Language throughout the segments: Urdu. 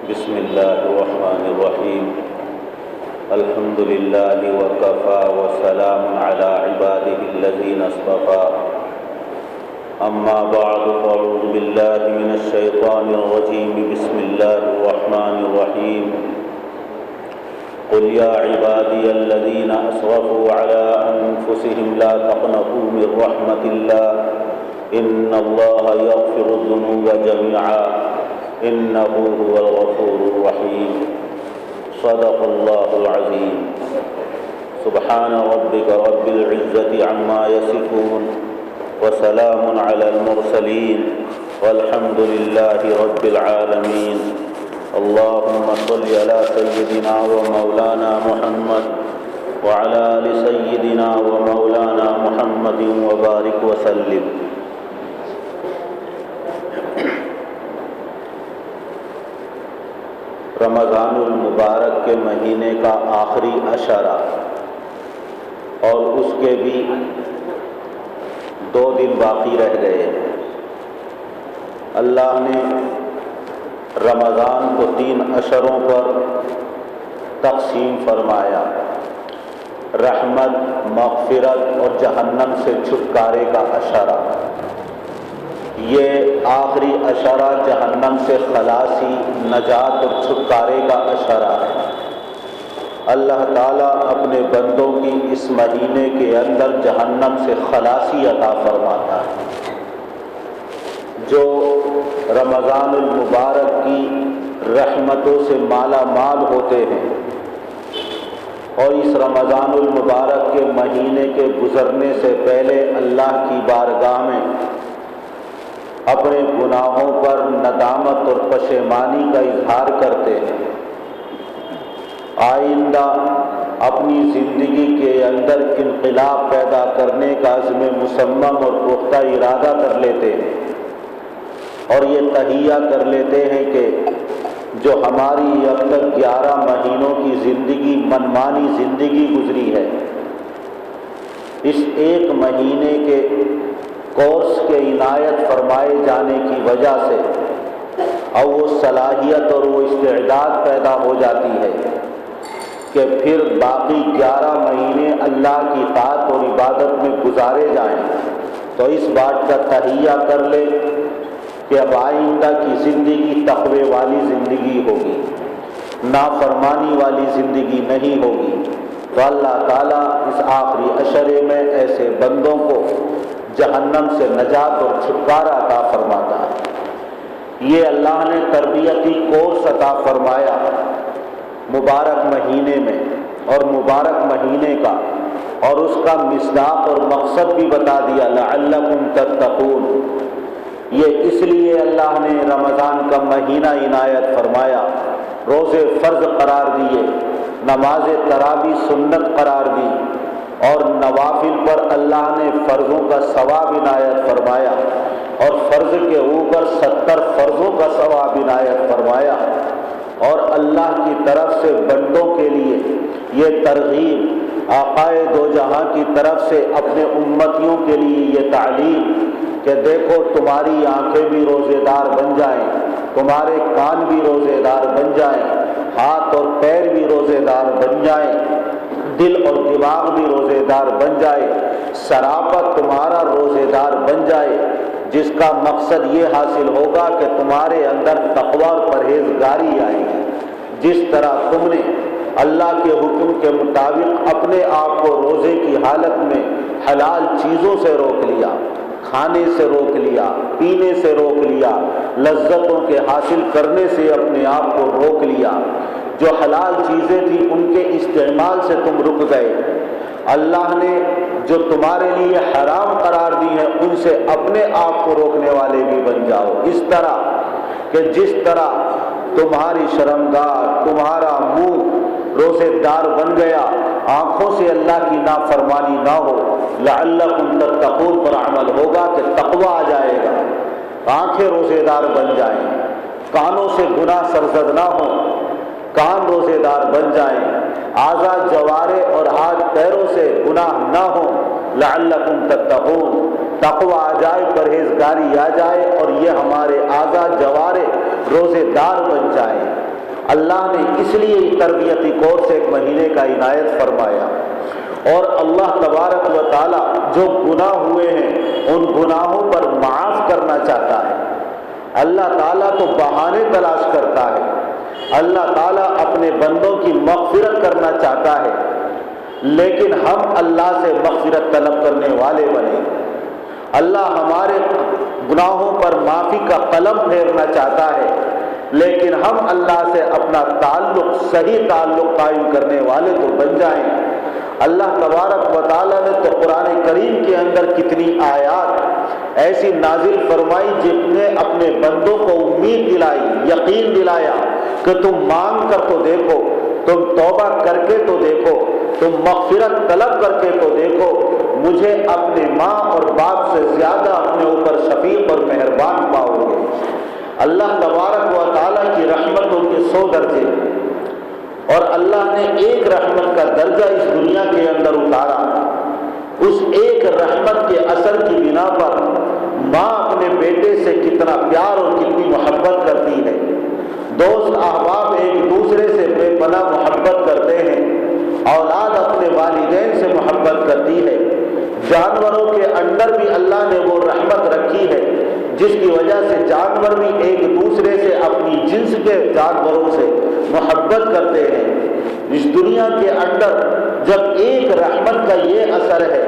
بسم الله الرحمن الرحيم. الحمد لله وكفى وسلام على عباده الذين اصطفى. أما بعد فأعوذ بالله من الشيطان الرجيم. بسم الله الرحمن الرحيم. قل يا عبادي الذين أسرفوا على أنفسهم لا تقنطوا من رحمة الله إن الله يغفر الذنوب جميعا إنه هو الغفور الرحيم. صدق الله العظيم. سبحان ربك رب العزة عما يصفون وسلام على المرسلين والحمد لله رب العالمين. اللهم صل على سيدنا ومولانا محمد وعلى آل سيدنا ومولانا محمد وبارك وسلم. رمضان المبارک کے مہینے کا آخری عشرہ اور اس کے بھی 2 دن باقی رہ گئے. اللہ نے رمضان کو 3 عشروں پر تقسیم فرمایا. رحمت، مغفرت اور جہنم سے چھٹکارے کا عشرہ. یہ آخری عشرہ جہنم سے خلاصی، نجات اور چھٹکارے کا عشرہ ہے. اللہ تعالیٰ اپنے بندوں کی اس مہینے کے اندر جہنم سے خلاصی عطا فرماتا ہے. جو رمضان المبارک کی رحمتوں سے مالا مال ہوتے ہیں اور اس رمضان المبارک کے مہینے کے گزرنے سے پہلے اللہ کی بارگاہ میں اپنے گناہوں پر ندامت اور پشیمانی کا اظہار کرتے ہیں، آئندہ اپنی زندگی کے اندر انقلاب پیدا کرنے کا عزم مصمم اور پختہ ارادہ کر لیتے ہیں اور یہ تہیہ کر لیتے ہیں کہ جو ہماری اب تک 11 مہینوں کی زندگی منمانی زندگی گزری ہے، اس 1 مہینے کے کورس کے عنایت فرمائے جانے کی وجہ سے اب وہ صلاحیت اور وہ استعداد پیدا ہو جاتی ہے کہ پھر باقی 11 مہینے اللہ کی اطاعت اور عبادت میں گزارے جائیں. تو اس بات کا تہیہ کر لے کہ اب آئندہ کی زندگی تقوی والی زندگی ہوگی، نافرمانی والی زندگی نہیں ہوگی. تو اللہ تعالیٰ اس آخری عشرے میں ایسے بندوں کو جہنم سے نجات اور چھٹکارا عطا فرماتا ہے. یہ اللہ نے تربیتی کورس عطا فرمایا مبارک مہینے میں، اور مبارک مہینے کا اور اس کا مصداق اور مقصد بھی بتا دیا، لعلکم تتقون. یہ اس لیے اللہ نے رمضان کا مہینہ عنایت فرمایا، روزے فرض قرار دیے، نماز تراویح سنت قرار دی اور نوافل پر اللہ نے فرضوں کا ثواب عنایت فرمایا اور فرض کے اوپر 70 فرضوں کا ثواب عنایت فرمایا. اور اللہ کی طرف سے بندوں کے لیے یہ ترغیب، آقائے دو جہاں کی طرف سے اپنے امتیوں کے لیے یہ تعلیم کہ دیکھو تمہاری آنکھیں بھی روزے دار بن جائیں، تمہارے کان بھی روزے دار بن جائیں، ہاتھ اور پیر بھی روزے دار بن جائیں، دل اور دماغ بھی روزے دار بن جائے، سراپا تمہارا روزے دار بن جائے، جس کا مقصد یہ حاصل ہوگا کہ تمہارے اندر تقوی اور پرہیزگاری آئے گی. جس طرح تم نے اللہ کے حکم کے مطابق اپنے آپ کو روزے کی حالت میں حلال چیزوں سے روک لیا، کھانے سے روک لیا، پینے سے روک لیا، لذتوں کے حاصل کرنے سے اپنے آپ کو روک لیا، جو حلال چیزیں تھیں ان کے استعمال سے تم رک گئے، اللہ نے جو تمہارے لیے حرام قرار دی ہیں ان سے اپنے آپ کو روکنے والے بھی بن جاؤ. اس طرح کہ جس طرح تمہاری شرمگاہ، تمہارا منہ روزے دار بن گیا، آنکھوں سے اللہ کی نافرمانی نہ ہو، لعلکم تتقون پر عمل ہوگا کہ تقوی آ جائے گا، آنکھیں روزے دار بن جائیں، کانوں سے گناہ سرزد نہ ہو، کان روزے دار بن جائیں، اعضاء جوارے اور ہاتھ پیروں سے گناہ نہ ہو، لعلکم تتقون. تقوی آ جائے، پرہیزگاری آ جائے اور یہ ہمارے اعضاء جوارے روزے دار بن جائیں. اللہ نے اس لیے تربیتی کورس 1 مہینے کا عنایت فرمایا، اور اللہ تبارک و تعالی جو گناہ ہوئے ہیں ان گناہوں پر معاف کرنا چاہتا ہے۔ اللہ تعالیٰ تو بہانے تلاش کرتا ہے، اللہ تعالیٰ اپنے بندوں کی مغفرت کرنا چاہتا ہے، لیکن ہم اللہ سے مغفرت طلب کرنے والے بنے۔ اللہ ہمارے گناہوں پر معافی کا قلم پھیرنا چاہتا ہے، لیکن ہم اللہ سے اپنا صحیح تعلق قائم کرنے والے تو بن جائیں۔ اللہ تبارک و تعالیٰ نے تو قرآن کریم کے اندر کتنی آیات ایسی نازل فرمائی جن نے اپنے بندوں کو امید دلائی، یقین دلایا کہ تم مانگ کر تو دیکھو، تم توبہ کر کے تو دیکھو، تم مغفرت طلب کر کے تو دیکھو، مجھے اپنے ماں اور باپ سے زیادہ اپنے اوپر شفیق اور مہربان پاؤ گے۔ اللہ تبارک و تعالیٰ کی رحمتوں کے 100 درجے، اور اللہ نے ایک رحمت کا درجہ اس دنیا کے اندر اتارا۔ اس ایک رحمت کے اثر کی بنا پر ماں اپنے بیٹے سے کتنا پیار اور کتنی محبت کرتی ہے، دوست احباب ایک دوسرے سے بے پناہ محبت کرتے ہیں، اولاد اپنے والدین سے محبت کرتی ہے، جانوروں کے اندر بھی اللہ نے وہ رحمت رکھی ہے جس کی وجہ سے جانور بھی ایک دوسرے سے اپنی جنس کے جانوروں سے محبت کرتے ہیں۔ اس دنیا کے اندر جب ایک رحمت کا یہ اثر ہے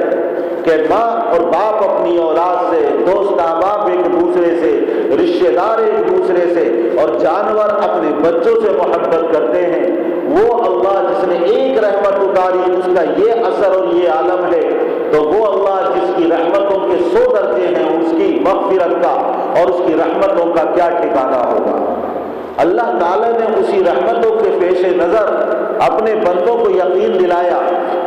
کہ ماں اور باپ اپنی اولاد سے، دوست احباب ایک دوسرے سے، رشتہ دار ایک دوسرے سے، اور جانور اپنے بچوں سے محبت کرتے ہیں، وہ اللہ جس نے ایک رحمت اتاری اس کا یہ اثر اور یہ عالم ہے، تو وہ اللہ جس کی رحمتوں کے 100 درجے ہیں اس کی مغفرت کا اور اس کی رحمتوں کا کیا ٹھکانہ ہوگا۔ اللہ تعالیٰ نے اسی رحمتوں کے پیش نظر اپنے بندوں کو یقین دلایا،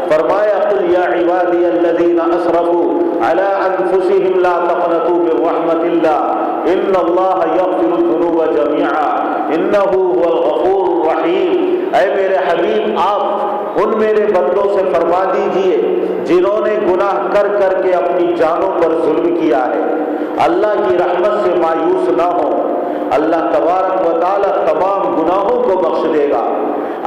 فرمایا قل یا عبادی الذین اسرفوا علی انفسہم لا تقنطوا من رحمت اللہ ان اللہ یغفر الذنوب جميعا انہ هو الغفور الرحیم۔ اے میرے حبیب آپ ان میرے بندوں سے فرما دیجئے جنہوں نے گناہ کر کر کے اپنی جانوں پر ظلم کیا ہے، اللہ کی رحمت سے مایوس نہ ہو، اللہ تبارک و تعالی تمام گناہوں کو بخش دے گا۔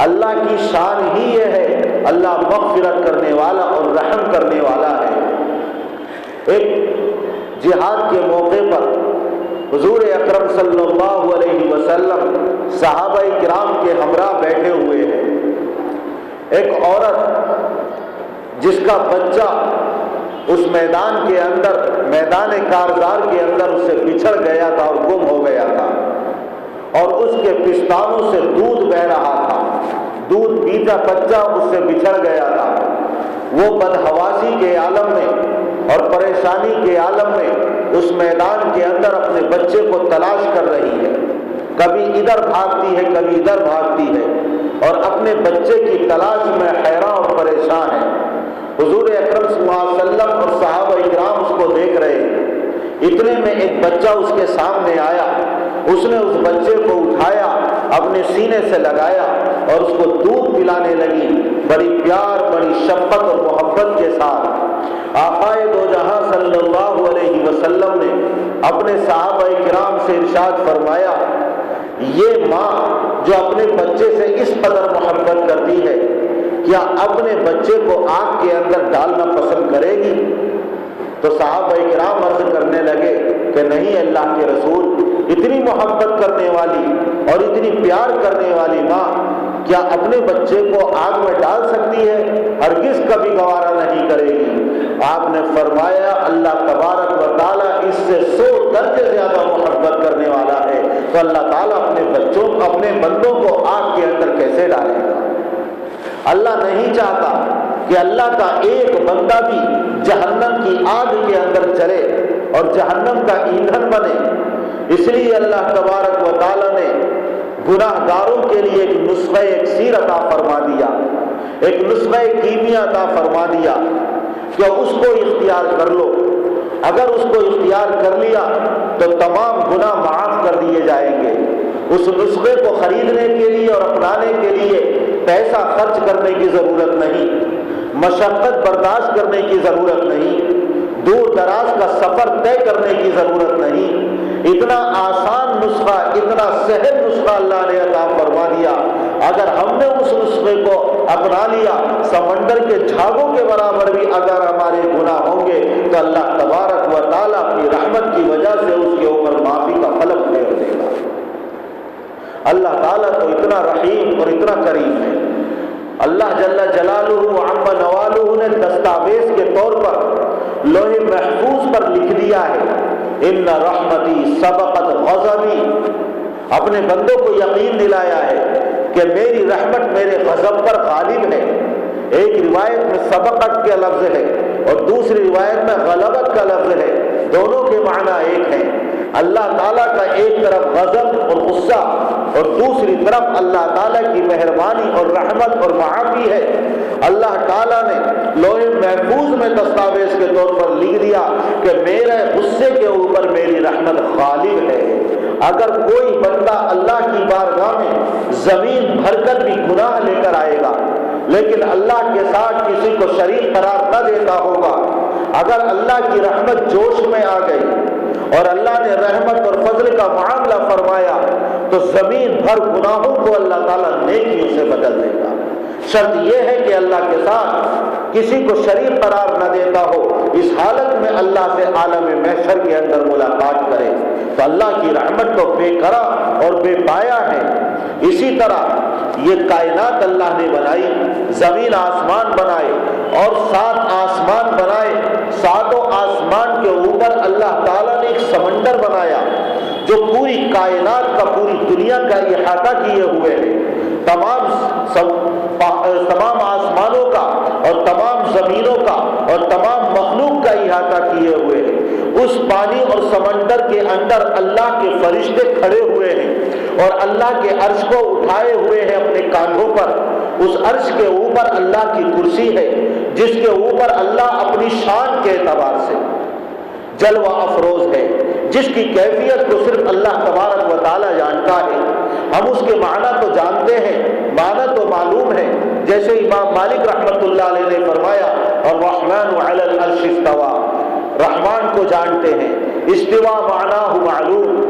اللہ کی شان ہی یہ ہے، اللہ مغفرت کرنے والا اور رحم کرنے والا ہے۔ ایک جہاد کے موقع پر حضور اکرم صلی اللہ علیہ وسلم صحابہ کرام کے ہمراہ بیٹھے ہوئے ہیں۔ ایک عورت جس کا بچہ اس میدان کے اندر، میدان کارزار کے اندر اس سے بچھڑ گیا تھا اور گم ہو گیا تھا، اور اس کے پستانوں سے دودھ بہ رہا تھا، دودھ پیتا بچہ اس سے بچھڑ گیا تھا۔ وہ بدحواسی کے عالم میں اور پریشانی کے عالم میں اس میدان کے اندر اپنے بچے کو تلاش کر رہی ہے، کبھی ادھر بھاگتی ہے کبھی ادھر بھاگتی ہے، اور اپنے بچے کی تلاش میں حیران اور پریشان ہے۔ حضور اکرم صلی اللہ علیہ وسلم اور صحابہ اکرام اس کو دیکھ رہے ہیں۔ اتنے میں ایک بچہ اس کے سامنے آیا، اس نے اس بچے کو اٹھایا، اپنے سینے سے لگایا اور اس کو دودھ پلانے لگی، بڑی پیار، بڑی شفقت اور محبت کے ساتھ۔ آقائے دو جہاں صلی اللہ علیہ وسلم نے اپنے صحابہ کرام سے ارشاد فرمایا، یہ ماں جو اپنے بچے سے اس قدر محبت کرتی ہے، کیا اپنے بچے کو آگ کے اندر ڈالنا پسند کرے گی؟ تو صحابہ کرام عرض کرنے لگے کہ نہیں اللہ کے رسول، اتنی محبت کرنے والی اور اتنی پیار کرنے والی ماں کیا اپنے بچے کو آگ میں ڈال سکتی ہے؟ ہرگز کبھی گوارا نہیں کرے گی۔ آپ نے فرمایا اللہ تبارک و تعالیٰ اس سے 100 درجے زیادہ محبت کرنے والا ہے، تو اللہ تعالیٰ اپنے بندوں کو آگ کے اندر کیسے ڈالے گا؟ اللہ نہیں چاہتا کہ اللہ کا ایک بندہ بھی جہنم کی آگ کے اندر جلے اور جہنم کا ایندھن بنے۔ اس لیے اللہ تبارک و تعالیٰ نے گناہ گاروں کے لیے ایک نسخہ اکسیر عطا فرما دیا، ایک نسخہ کیمیا عطا فرما دیا کہ اس کو اختیار کر لو۔ اگر اس کو اختیار کر لیا تو تمام گناہ معاف کر دیے جائیں گے۔ اس نسخے کو خریدنے کے لیے اور اپنانے کے لیے پیسہ خرچ کرنے کی ضرورت نہیں، مشقت برداشت کرنے کی ضرورت نہیں، دور دراز کا سفر طے کرنے کی ضرورت نہیں، اتنا آسان نسخہ، اتنا سہل نسخہ اللہ نے عطا فرما دیا۔ اگر ہم نے اس نسخے کو اپنا لیا، سمندر کے جھاگوں کے برابر بھی اگر ہمارے گناہ ہوں گے تو اللہ تبارک و تعالیٰ اپنی رحمت کی وجہ سے اس کے اوپر معافی کا فلک پھیر دے گا۔ اللہ تعالیٰ تو اتنا رحیم اور اتنا کریم ہے۔ اللہ جل جلالہ وعم نوالہ نے دستاویز کے طور پر لوح محفوظ پر لکھ دیا ہے، ان رحمتی سبقت غضبی، اپنے بندوں کو یقین دلایا ہے کہ میری رحمت میرے غضب پر غالب ہے۔ ایک روایت میں سبقت کا لفظ ہے اور دوسری روایت میں غلبت کا لفظ ہے، دونوں کے معنی ایک ہیں۔ اللہ تعالیٰ کا ایک طرف غضب اور غصہ اور دوسری طرف اللہ تعالیٰ کی مہربانی اور رحمت اور معافی ہے۔ اللہ تعالیٰ نے لوح محفوظ میں دستاویز کے طور پر لکھ دیا کہ میرے غصے کے اوپر میری رحمت غالب ہے۔ اگر کوئی بندہ اللہ کی بارگاہ میں زمین بھر کر بھی گناہ لے کر آئے گا لیکن اللہ کے ساتھ کسی کو شریک قرار نہ دیتا ہوگا، اگر اللہ کی رحمت جوش میں آ گئی اور اللہ نے رحمت اور فضل کا معاملہ فرمایا تو زمین بھر گناہوں کو اللہ تعالیٰ نیکیوں سے بدل دے گا۔ شرط یہ ہے کہ اللہ کے ساتھ کسی کو شریک قرار نہ دیتا ہو، اس حالت میں اللہ سے عالم محشر کے اندر ملاقات کرے تو اللہ کی رحمت تو بے کرا اور بے پایا ہے۔ اسی طرح یہ کائنات اللہ نے بنائی، زمین آسمان بنائے اور 7 آسمان بنائے، 7 آسمان کے اوپر اللہ تعالیٰ نے ایک سمندر بنایا جو پوری کائنات کا، پوری دنیا کا احاطہ کیے ہوئے ہے۔ تمام آسمانوں کا اور تمام زمینوں کا اور تمام مخلوق کا احاطہ کیے ہوئے ہیں۔ اس پانی اور سمندر کے اندر اللہ کے فرشتے کھڑے ہوئے ہیں اور اللہ کے عرش کو اٹھائے ہوئے ہیں اپنے کاندھوں پر۔ اس عرش کے اوپر اللہ کی کرسی ہے جس کے اوپر اللہ اپنی شان کے اعتبار سے جلوہ افروز ہے، جس کی کیفیت کو صرف اللہ تبارک و تعالیٰ جانتا ہے۔ ہم اس کے معنی تو جانتے ہیں، معنی تو معلوم ہے، جیسے امام مالک رحمۃ اللہ علیہ نے فرمایا الرحمن علی العرش استوى، رحمان کو جانتے ہیں، استوا معناہ معلوم،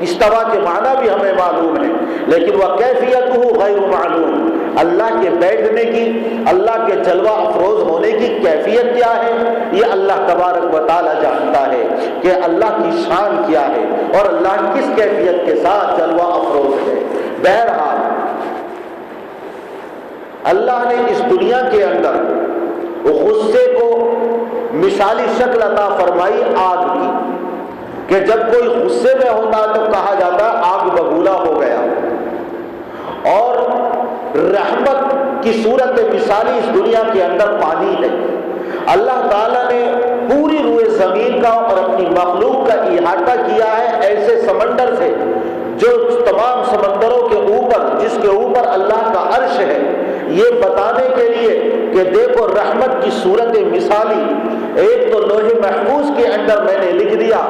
استوا کے معنی بھی ہمیں معلوم ہے لیکن وہ کیفیتہ غیر معلوم، اللہ کے بیٹھنے کی، اللہ کے جلوہ افروز ہونے کی کیفیت کیا ہے یہ اللہ تبارک و تعالی جانتا ہے کہ اللہ کی شان کیا ہے اور اللہ کس کیفیت کے ساتھ جلوہ افروز ہے۔ بہرحال اللہ نے اس دنیا کے اندر غصے کو مثالی شکل عطا فرمائی آگ کی، کہ جب کوئی غصے میں ہوتا تو کہا جاتا آگ بگولا ہو گیا، اور رحمت کی صورت مثالی اس دنیا کے اندر پانی ہے۔ اللہ تعالیٰ نے پوری روئے زمین کا اور اپنی مخلوق کا احاطہ کیا ہے ایسے سمندر سے جو تمام سمندروں کے اوپر، جس کے اوپر اللہ کا عرش ہے، یہ بتانے کے لیے کہ دیکھو رحمت کی صورت مثالی ایک تو لوح محفوظ کے اندر میں نے لکھ دیا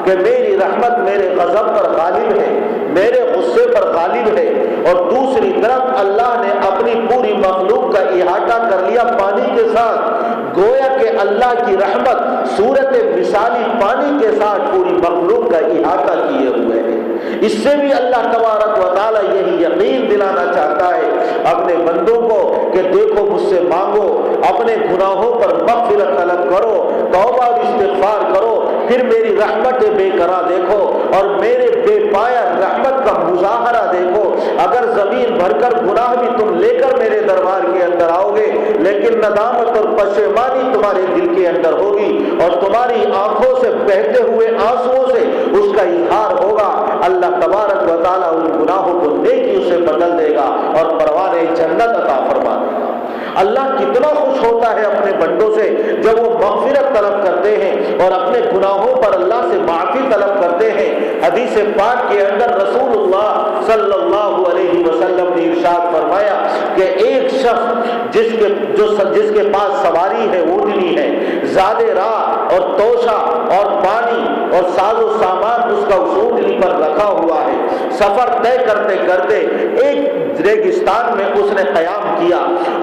کہ میری رحمت میرے غضب پر غالب ہے، میرے غصے پر غالب ہے، اور دوسری طرف اللہ نے اپنی پوری مخلوق کا احاطہ کر لیا پانی کے ساتھ، گویا کہ اللہ کی رحمت صورت مثالی پانی کے ساتھ پوری مخلوق کا احاطہ کیے ہوئے ہے۔ اس سے بھی اللہ تبارک و تعالیٰ یہی یقین دلانا چاہتا ہے اپنے بندوں کو کہ دیکھو مجھ سے مانگو، اپنے گناہوں پر مغفرت طلب کرو، توبہ اور استغفار کرو، پھر میری رحمت بے کرا دیکھو اور میرے بے پایا رحمت کا مظاہرہ دیکھو۔ اگر زمین بھر کر گناہ بھی تم لے کر میرے دربار کے اندر آؤ گے لیکن ندامت اور پشیمانی تمہارے دل کے اندر ہوگی اور تمہاری آنکھوں سے بہتے ہوئے آنسوؤں سے اس کا اظہار ہوگا، اللہ تبارک و تعالیٰ ان گناہوں کو نیکیوں سے بدل دے گا اور پروانۂ جنت عطا فرما دے گا۔ اللہ کتنا خوش ہوتا ہے اپنے بندوں سے جب وہ مغفرت طلب کرتے ہیں اور اپنے گناہوں پر اللہ سے معافی طلب کرتے ہیں۔ حدیث پاک کے اندر رسول اللہ صلی اللہ علیہ وسلم نے ارشاد فرمایا کہ ایک شخص جس کے پاس سواری ہے، اونٹنی ہے، زادے راہ اور توشہ اور پانی اور ساز و سامان اس کا اس اونٹنی پر رکھا ہوا ہے، سفر طے کرتے کرتے ایک ریگستان میں اس نے قیام کیا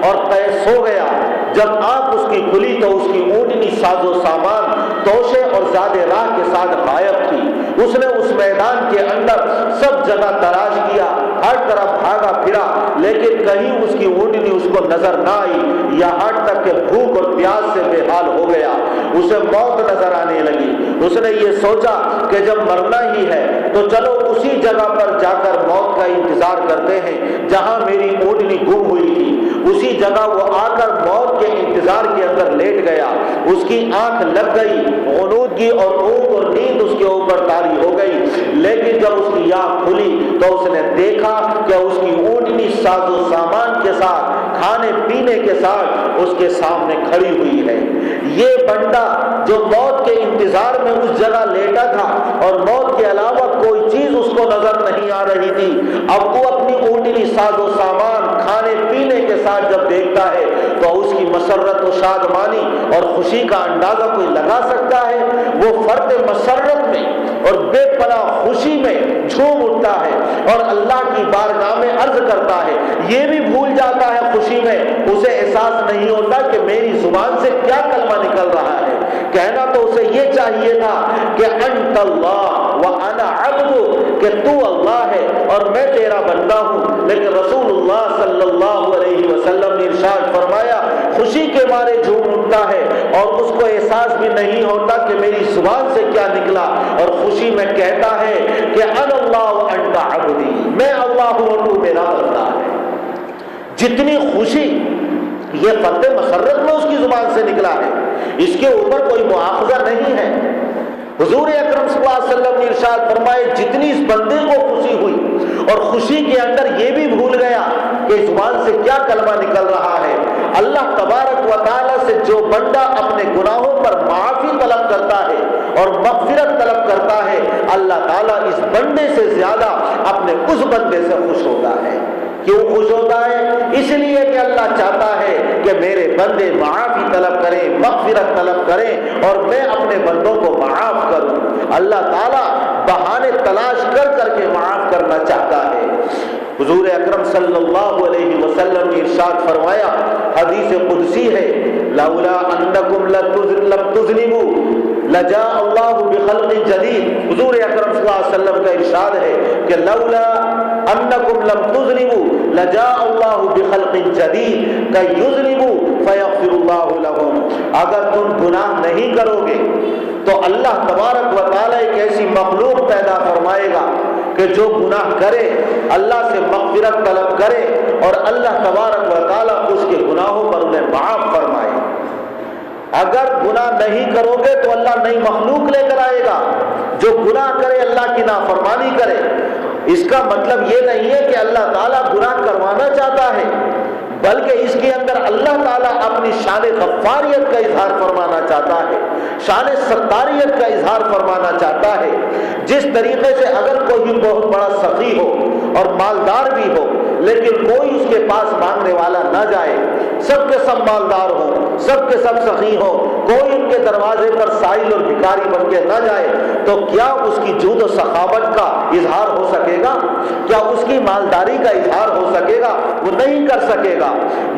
اور سو گیا۔ جب آنکھ اس کی کھلی تو اس کی اونٹنی ساز و سامان توشے اور زیادہ راہ کے ساتھ غائب تھی۔ اس نے اس میدان کے اندر سب جگہ تلاش کیا، ہر طرف بھاگا پھرا، لیکن کہیں اس کی اونٹنی اس کو نظر نہ آئی، یہاں تک کہ بھوک اور پیاس سے بے حال ہو گیا۔ اسے موت نظر آنے لگی۔ اس نے یہ سوچا کہ جب مرنا ہی ہے تو چلو اسی جگہ پر جا کر موت کا انتظار کرتے ہیں جہاں میری اونٹنی گم ہوئی تھی۔ اسی جگہ وہ آ کر موت کے انتظار کے اندر لیٹ گیا۔ اس کی آنکھ لگ گئی، غنودگی اور اونگ اور نیند اس کے اوپر طاری ہو گئی، لیکن جب اس کی آنکھ کھلی تو اس نے دیکھا کہ اس کی اونٹنی ساز و سامان کے ساتھ، کھانے پینے کے ساتھ اس کے سامنے کھڑی ہوئی ہے۔ یہ بندہ جو موت کے انتظار میں اس جگہ لیٹا تھا اور موت کے علاوہ کوئی چیز اس کو نظر نہیں آ رہی تھی، اب وہ اپنی اونٹنی ساز و سامان کھانے پینے کے ساتھ جب دیکھتا ہے تو اس کی مسرت و شادمانی اور خوشی کا اندازہ کوئی لگا سکتا ہے؟ وہ فرد مسرت میں اور بے پناہ خوشی میں جھوم اٹھتا ہے اور اللہ کی بارگاہ میں عرض کرتا ہے۔ یہ بھی بھول جاتا ہے خوشی میں، اسے احساس نہیں ہوتا کہ میری زبان سے کیا کلمہ نکل رہا ہے۔ کہنا تو اسے یہ چاہیے تھا کہ انت اللہ وانا عبد، کہ تو اللہ ہے اور میں تیرا بندہ ہوں، لیکن رسول اللہ صلی اللہ علیہ وسلم نے ارشاد فرمایا خوشی کے مارے جھوم اٹھتا ہے اور اس کو احساس بھی نہیں ہوتا کہ میری زبان سے کیا نکلا، اور خوشی میں کہتا ہے کہ انا اللہ وانت عبدی، میں اللہ ہوں اور تو میرا بندہ ہے۔ جتنی خوشی یہ فرد مسرت میں اس کی زبان سے نکلا ہے، اس کے اوپر کوئی مواخذہ نہیں ہے۔ حضور اکرم صلی اللہ علیہ وسلم نے ارشاد فرمائے جتنی اس بندے کو خوشی ہوئی اور خوشی کے اندر یہ بھی بھول گیا کہ زبان سے کیا کلمہ نکل رہا ہے، اللہ تبارک و تعالیٰ سے جو بندہ اپنے گناہوں پر معافی طلب کرتا ہے اور مغفرت طلب کرتا ہے، اللہ تعالیٰ اس بندے سے زیادہ اپنے اس بندے سے خوش ہوتا ہے۔ کیوں خوش ہوتا ہے؟ اس لیے کہ اللہ چاہتا ہے کہ میرے بندے معافی طلب کریں، مغفرت طلب کریں اور میں اپنے بندوں کو معاف کروں۔ اللہ تعالیٰ بہانے تلاش کر کر کے معاف کرنا چاہتا ہے۔ حضور اکرم صلی اللہ علیہ وسلم نے ارشاد فرمایا، حدیث قدسی ہے، لولا انکم لم تذنبوا لجاء اللہ بخلق جدید۔ حضور اکرم صلی اللہ علیہ وسلم کا ارشاد ہے کہ لولا انکم لم تذنبوا لجاء اللہ بخلق جدید کہ یذنبوا فیغفر اللہ لهم۔ اگر تم گناہ نہیں کرو گے تو اللہ تبارک و تعالیٰ ایک ایسی مخلوق پیدا فرمائے گا کہ جو گناہ کرے اللہ سے مغفرت طلب کرے اور اللہ تبارک و تعالیٰ اس کے گناہوں پر انہیں معاف فرمائے۔ اگر گناہ نہیں کرو گے تو اللہ نئی مخلوق لے کر آئے گا جو گناہ کرے، اللہ کی نافرمانی کرے۔ اس کا مطلب یہ نہیں ہے کہ اللہ تعالیٰ گناہ کروانا چاہتا ہے، بلکہ اس کے اندر اللہ تعالیٰ اپنی شان غفاریت کا اظہار فرمانا چاہتا ہے، شان ستاریت کا اظہار فرمانا چاہتا ہے۔ جس طریقے سے اگر کوئی بہت بڑا سخی ہو اور مالدار بھی ہو لیکن کوئی اس کے پاس مانگنے والا نہ جائے، سب کے سب مالدار ہوں، سب کے سب سخی ہوں، کوئی ان کے دروازے پر سائل اور بھکاری بن کے نہ جائے، تو کیا اس کی جود و سخاوت کا اظہار ہو سکے گا؟ کیا اس کی مالداری کا اظہار ہو سکے گا؟ وہ نہیں کر سکے گا۔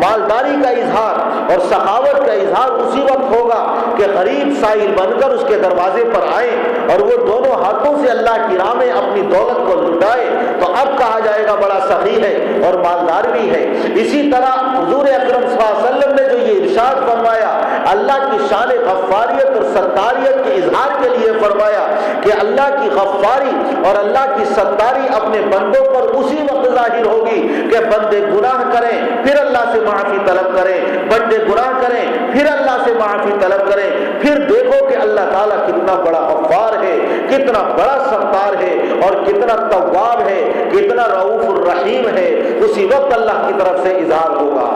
مالداری کا اظہار اور سخاوت کا اظہار اسی وقت ہوگا کہ غریب سائل بن کر اس کے دروازے پر آئے اور وہ دونوں ہاتھوں سے اللہ کی راہ میں اپنی دولت کو لٹائے، تو اب کہا جائے گا بڑا سخی ہے اور مالدار بھی ہے۔ اسی طرح حضور اکرم صلی اللہ علیہ وسلم نے جو یہ ارشاد فرمایا، اللہ کی شان غفاریت اور ستاریت کے اظہار کے لیے فرمایا کہ اللہ کی غفاری اور اللہ کی ستاری اپنے بندوں پر اسی وقت ظاہر ہوگی کہ بندے گناہ کریں پھر اللہ سے معافی طلب کریں، بندے گناہ کریں پھر اللہ سے معافی طلب کریں، پھر دیکھو کہ اللہ تعالیٰ کتنا بڑا غفار ہے، کتنا بڑا ستار ہے اور کتنا تواب ہے، کتنا رؤوف الرحیم ہے۔ اسی وقت اللہ کی طرف سے اظہار ہوگا۔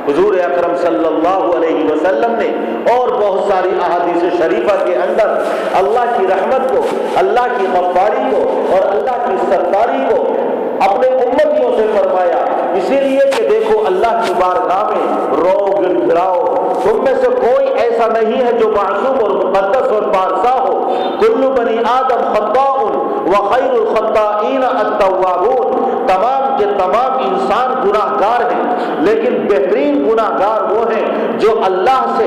حضور اکرم صلی اللہ علیہ وسلم نے اور بہت ساری احادیث شریفہ کے اندر اللہ کی رحمت کو، اللہ کی غفاری کو اور اللہ کی ستاری کو اپنے امتیوں سے فرمایا، اسی لیے کہ دیکھو اللہ کی بارگاہ میں رو گر گراؤ، تم میں سے کوئی ایسا نہیں ہے جو معصوم اور مقدس اور پارسا ہو۔ کل بنی آدم خطاء وخیر الخطائین التوابون، تمام کہ تمام انسان گناہ گار ہیں، لیکن بہترین گناہ گار وہ ہیں جو اللہ سے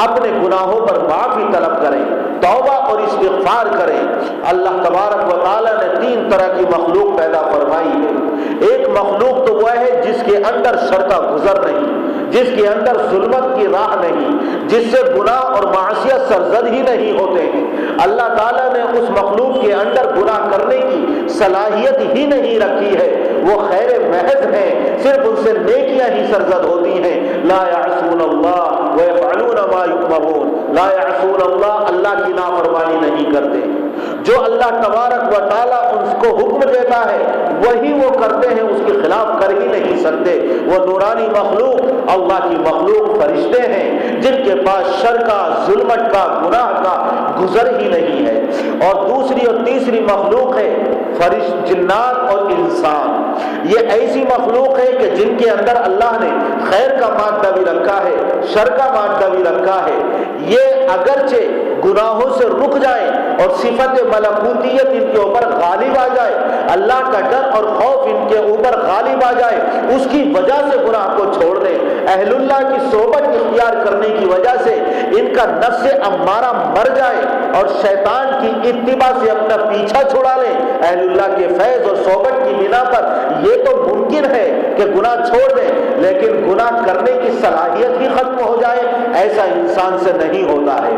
اپنے گناہوں پر معافی طلب کریں، توبہ اور استغفار کریں۔ اللہ تبارک و تعالیٰ نے 3 طرح کی مخلوق پیدا فرمائی ہے۔ ایک مخلوق تو وہ ہے جس کے اندر شر کا گزر نہیں، جس کے اندر ظلمت کی راہ نہیں، جس سے گناہ اور معصیت سرزد ہی نہیں ہوتے ہیں۔ اللہ تعالیٰ نے اس مخلوق کے اندر گناہ کرنے کی صلاحیت ہی نہیں رکھی ہے، وہ خیر محض ہیں، صرف ان سے نیکیاں ہی سرزد ہوتی ہیں۔ لا یعصون اللہ ویفعلون ما یؤمرون، لا یعصون اللہ، اللہ کی نافرمانی نہیں کرتے۔ جو اللہ تبارک و تعالیٰ ان کو حکم دیتا ہے وہی وہ کرتے ہیں، اس کے خلاف کر ہی نہیں سکتے۔ وہ نورانی مخلوق اللہ کی مخلوق فرشتے ہیں جن کے پاس شر کا، ظلمت کا، گناہ کا گزر ہی نہیں ہے۔ اور دوسری اور تیسری مخلوق ہے جنات اور انسان۔ یہ ایسی مخلوق ہے کہ جن کے اندر اللہ نے خیر کا مادہ بھی رکھا ہے، شر کا مادہ بھی رکھا ہے۔ یہ اگرچہ گناہوں سے رک جائیں اور صفت ملکوتیت ان کے اوپر غالب آ جائے، اللہ کا ڈر اور خوف ان کے اوپر غالب آ جائے، اس کی وجہ سے گناہ کو چھوڑ دیں، اہل اللہ کی صحبت اختیار کرنے کی وجہ سے ان کا نفس امارہ مر جائے اور شیطان کی اتباع سے اپنا پیچھا چھڑا لیں اہل اللہ کے فیض اور صحبت کی بنا پر، یہ تو ممکن ہے کہ گناہ چھوڑ دیں، لیکن گناہ کرنے کی صلاحیت ہی ختم ہو جائے، ایسا انسان سے نہیں ہوتا ہے۔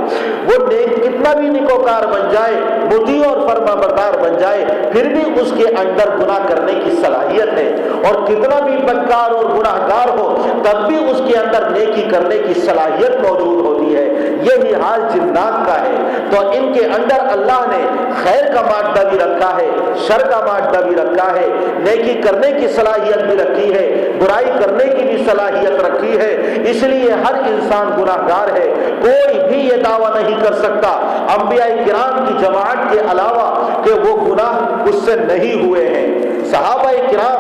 وہ کتنا بھی نیکوکار بن جائے، مطیع اور فرما بردار بن جائے، پھر بھی اس کے اندر گناہ کرنے کی صلاحیت ہے، اور کتنا بھی بدکار اور گناہ گار ہو تب بھی اس کے اندر نیکی کرنے کی صلاحیت موجود ہوتی ہے۔ یہی حال جنات کا ہے۔ تو ان کے اندر اللہ نے خیر کا مادہ بھی رکھا ہے، شر کا مادہ بھی رکھا ہے، نیکی کرنے کی صلاحیت بھی رکھی ہے، برائی کرنے کی بھی صلاحیت رکھی ہے۔ اس لیے ہر انسان گناہ گار ہے، کوئی بھی یہ دعویٰ نہیں کر سکتا انبیاء کرام کی جماعت کے علاوہ کہ وہ گناہ اس سے نہیں ہوئے ہیں۔ صحابہ کرام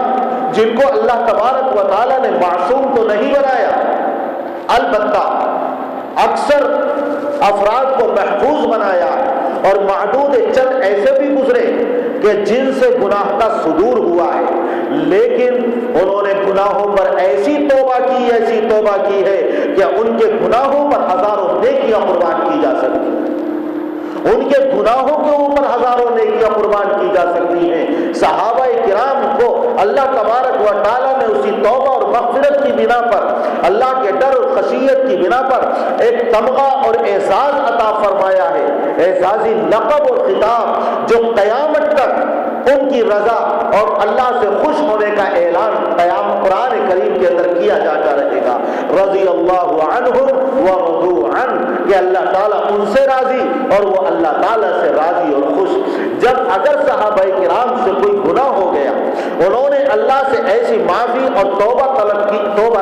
جن کو اللہ تبارک و تعالیٰ نے معصوم تو نہیں بنایا، البتہ اکثر افراد کو محفوظ بنایا، اور معدود چند ایسے بھی گزرے کہ جن سے گناہ کا صدور ہوا ہے، لیکن انہوں نے گناہوں پر ایسی توبہ کی ہے کہ ان کے گناہوں پر ہزاروں نیکیاں قربان کی جا سکتی ہیں، ان کے گناہوں کے اوپر ہزاروں نیکیاں قربان کی جا سکتی ہیں۔ صحابہ کرام کو اللہ تبارک و تعالیٰ نے اسی توبہ اور مغفرت کی بنا پر، اللہ کے ڈر اور خشیت کی بنا پر ایک تمغہ اور اعزاز عطا فرمایا ہے، اعزازی لقب اور خطاب جو قیامت تک ان کی رضا اور اللہ سے خوش ہونے کا اعلان قرآن کریم کے اندر کیا جاتا رہے گا۔ رضی اللہ عنہم ورضوا عنہ، کہ اللہ تعالیٰ ان سے راضی اور وہ اللہ تعالیٰ سے راضی اور خوش۔ جب اگر صحابہ کرام سے کوئی گناہ ہو گیا، انہوں نے اللہ سے ایسی معافی اور توبہ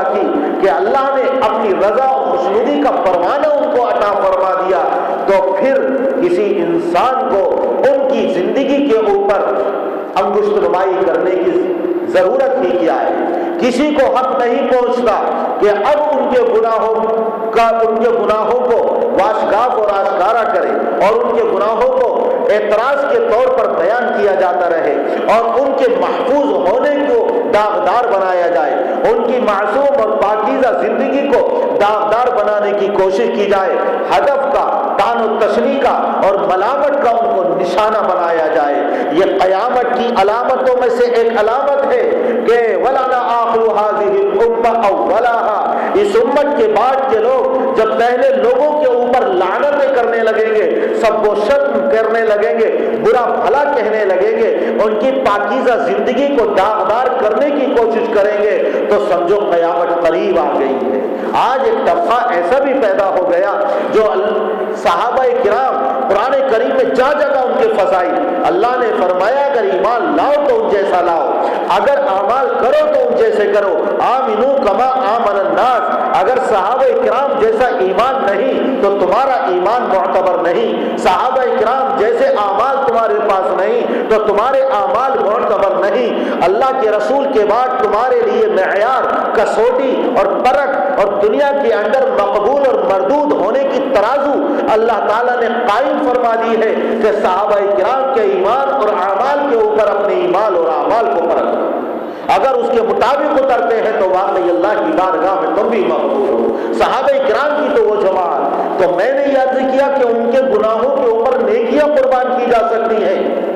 کی کہ اللہ نے اپنی رضا اور خوشنودی کا پروانہ ان کو عطا فرما دیا، تو پھر کسی انسان کو ان کی زندگی کے اوپر انگشت نمائی کرنے کی ضرورت ہی کیا ہے۔ کسی کو حق نہیں پہنچتا کہ اب ان کے گناہوں کو واشگاف اور آشکارا کرے اور ان کے گناہوں کو اعتراض کے طور پر بیان کیا جاتا رہے اور ان کے محفوظ ہونے کو داغدار بنایا جائے، ان کی معصوم اور پاکیزہ زندگی کو داغدار بنانے کی کوشش کی جائے، ہدف کا، طعن و تشنیع کا اور ملامت کا ان کو نشانہ بنایا جائے۔ یہ قیامت کی علامتوں میں سے ایک علامت ہے کہ وَلَنَا آخِرُ هَذِهِ الْأُمَّةِ أَوَّلَهَا، اس امت کے بعد کے لوگ جب پہلے لوگوں کے اوپر لعنتیں کرنے لگیں گے، سب و شتم کرنے لگیں گے، برا بھلا کہنے لگیں گے، ان کی پاکیزہ زندگی کو داغدار کرنے کی کوشش کریں گے، تو سمجھو قیامت قریب آ گئی ہے۔ آج ایک طبقہ ایسا بھی پیدا ہو گیا جو صحابہ کرام قرآن کریم میں جا جگہ ان کے فضائل، اللہ نے فرمایا اگر ایمان لاؤ تو ان جیسا لاؤ، اگر اعمال کرو تو ان جیسے کرو، آمنو کما آمن الناس، اگر صحابہ کرام جیسا ایمان نہیں تو تمہارا ایمان معتبر نہیں، صحابہ کرام جیسے اعمال تمہارے پاس نہیں تو تمہارے اعمال معتبر نہیں۔ اللہ کے رسول کے بعد تمہارے لیے معیار، کسوٹی اور پرکھ اور دنیا کے اندر مقبول اور مردود ہونے کی ترازو اللہ تعالیٰ نے قائم فرما دی ہے کہ صحابہ کرام کے ایمان اور اعمال کے اوپر اپنے ایمان اور اعمال کو پرکھو، اگر اس کے مطابق اترتے ہیں تو واقعی اللہ کی بارگاہ میں تم بھی مقبول ہو۔ صحابہ کرام کی تو وہ جماعت، تو میں نے یہ عرض کیا کہ ان کے گناہوں کے اوپر نیکیاں قربان کی جا سکتی ہیں۔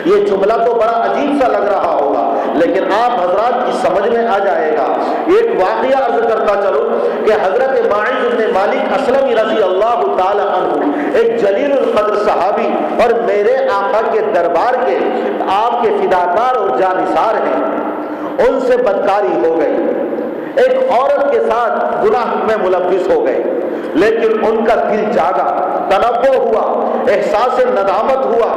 یہ جملہ تو بڑا عجیب سا لگ رہا ہوگا، لیکن آپ حضرات کی سمجھ میں آ جائے گا۔ ایک واقعہ عرض کرتا چلوں کہ حضرت ماعز بن مالک اسلمی رضی اللہ تعالی عنہ ایک جلیل القدر صحابی اور میرے آقا کے دربار کے آپ کے فداکار اور جانثار ہیں، ان سے بدکاری ہو گئی، ایک عورت کے ساتھ گناہ میں ملوث ہو گئے، لیکن ان کا دل جاگا، تنبہ ہوا، احساس ندامت ہوا،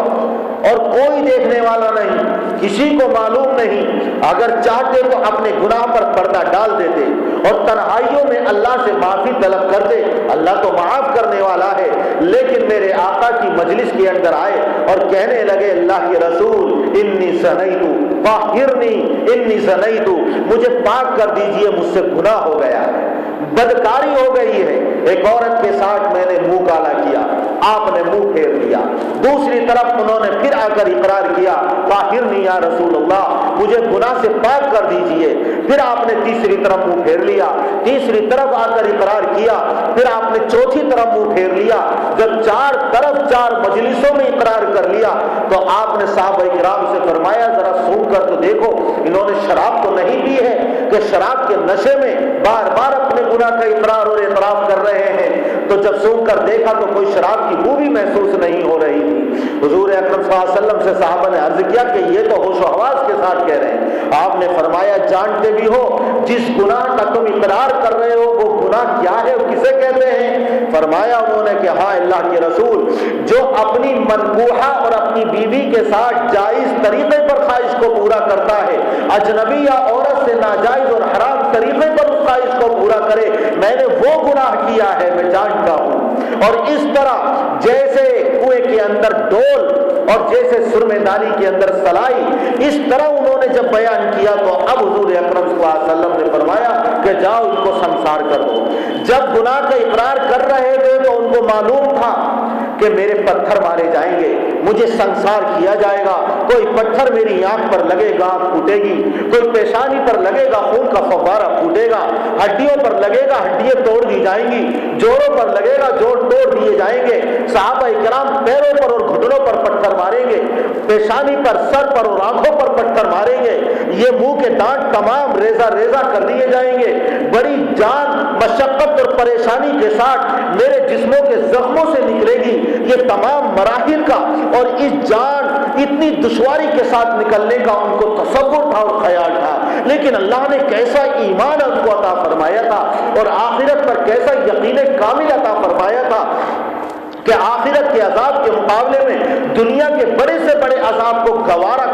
اور کوئی دیکھنے والا نہیں، کسی کو معلوم نہیں۔ اگر چاہتے تو اپنے گناہ پر پردہ ڈال دیتے اور تنہائیوں میں اللہ سے معافی طلب کرتے، اللہ تو معاف کرنے والا ہے، لیکن میرے آقا کی مجلس کے اندر آئے اور کہنے لگے اللہ کے رسول انی زنیت طہرنی انی زنیت، مجھے پاک کر دیجئے، مجھ سے گناہ ہو گیا ہے، بدکاری ہو گئی ہے، ایک عورت کے ساتھ میں نے منہ کالا کیا، آپ نے منہ پھیر لیا۔ دوسری طرف انہوں نے پھر آ کر اقرار کیا طاہرنی یا رسول اللہ، مجھے گناہ سے پاک کر دیجئے، پھر آپ نے تیسری طرف منہ پھیر لیا، تیسری طرف آ کر اقرار کیا، پھر آپ نے چوتھی طرف منہ پھیر لیا۔ جب چار طرف چار مجلسوں میں اقرار کر لیا تو آپ نے صحابہ کرام سے فرمایا ذرا سن کر تو دیکھو، انہوں نے شراب تو نہیں پی ہے کہ شراب کے نشے میں بار بار اپنے گناہ کا اقرار اور اعتراف کر رہے ہیں؟ تو جب سن کر دیکھا تو کوئی شراب کی بو بھی محسوس نہیں ہو رہی تھی۔ حضور اکرم صلی اللہ علیہ وسلم سے صحابہ نے عرض کیا کہ یہ تو ہوش و حواس کے ساتھ کہہ رہے ہیں۔ آپ نے فرمایا جانتے بھی ہو جس گناہ کا تم اقرار کر رہے ہو وہ گناہ کیا ہے، کسے کہتے ہیں؟ فرمایا انہوں نے کہ ہاں اللہ کے رسول، جو اپنی منکوحہ اور اپنی بیوی کے ساتھ جائز طریقے پر خواہش کو پورا کرتا ہے، اجنبی یا عورت سے ناجائز اور حرام طریقے پر اس خواہش کو پورا کرے، میں نے وہ گناہ کیا ہے، میں جانتا ہوں۔ اور اس طرح جیسے کنویں کے اندر ڈول اور جیسے سرمے دانی کے اندر سلائی، اس طرح انہوں نے جب بیان کیا تو اب حضور اکرم صلی اللہ علیہ وسلم نے فرمایا کہ جاؤ ان کو سنسار کر دو۔ جب گناہ کا اقرار کر رہے تھے تو ان کو معلوم تھا کہ میرے پتھر مارے جائیں گے، مجھے سنسار کیا جائے گا، کوئی پتھر میری آنکھ پر لگے گا آنکھ پھوٹے گی، کوئی پیشانی پر لگے گا خون کا فوارہ پھوٹے گا، ہڈیوں پر لگے گا ہڈیاں توڑ دی جائیں گی، جوڑوں پر لگے گا جوڑ توڑ دیے جائیں گے۔ صحابہ کرام پیروں پر اور گھٹنوں پر پتھر ماریں گے، پیشانی پر، سر پر اور آنکھوں پر پتھر ماریں گے، یہ منہ کے دانت تمام ریزہ ریزہ کر دیے جائیں گے، بڑی جان مشقت اور پریشانی کے ساتھ میرے جسموں کے زخموں سے نکلے گی۔ یہ تمام مراحل کا اور اس جان اتنی دشواری کے ساتھ نکلنے کا ان کو تصور تھا اور خیال تھا، لیکن اللہ نے کیسا ایمان ان کو عطا فرمایا تھا اور آخرت پر کیسا یقین کامل عطا فرمایا تھا کہ آخرت کے عذاب کے مقابلے میں دنیا کے بڑے سے بڑے عذاب کو گوارا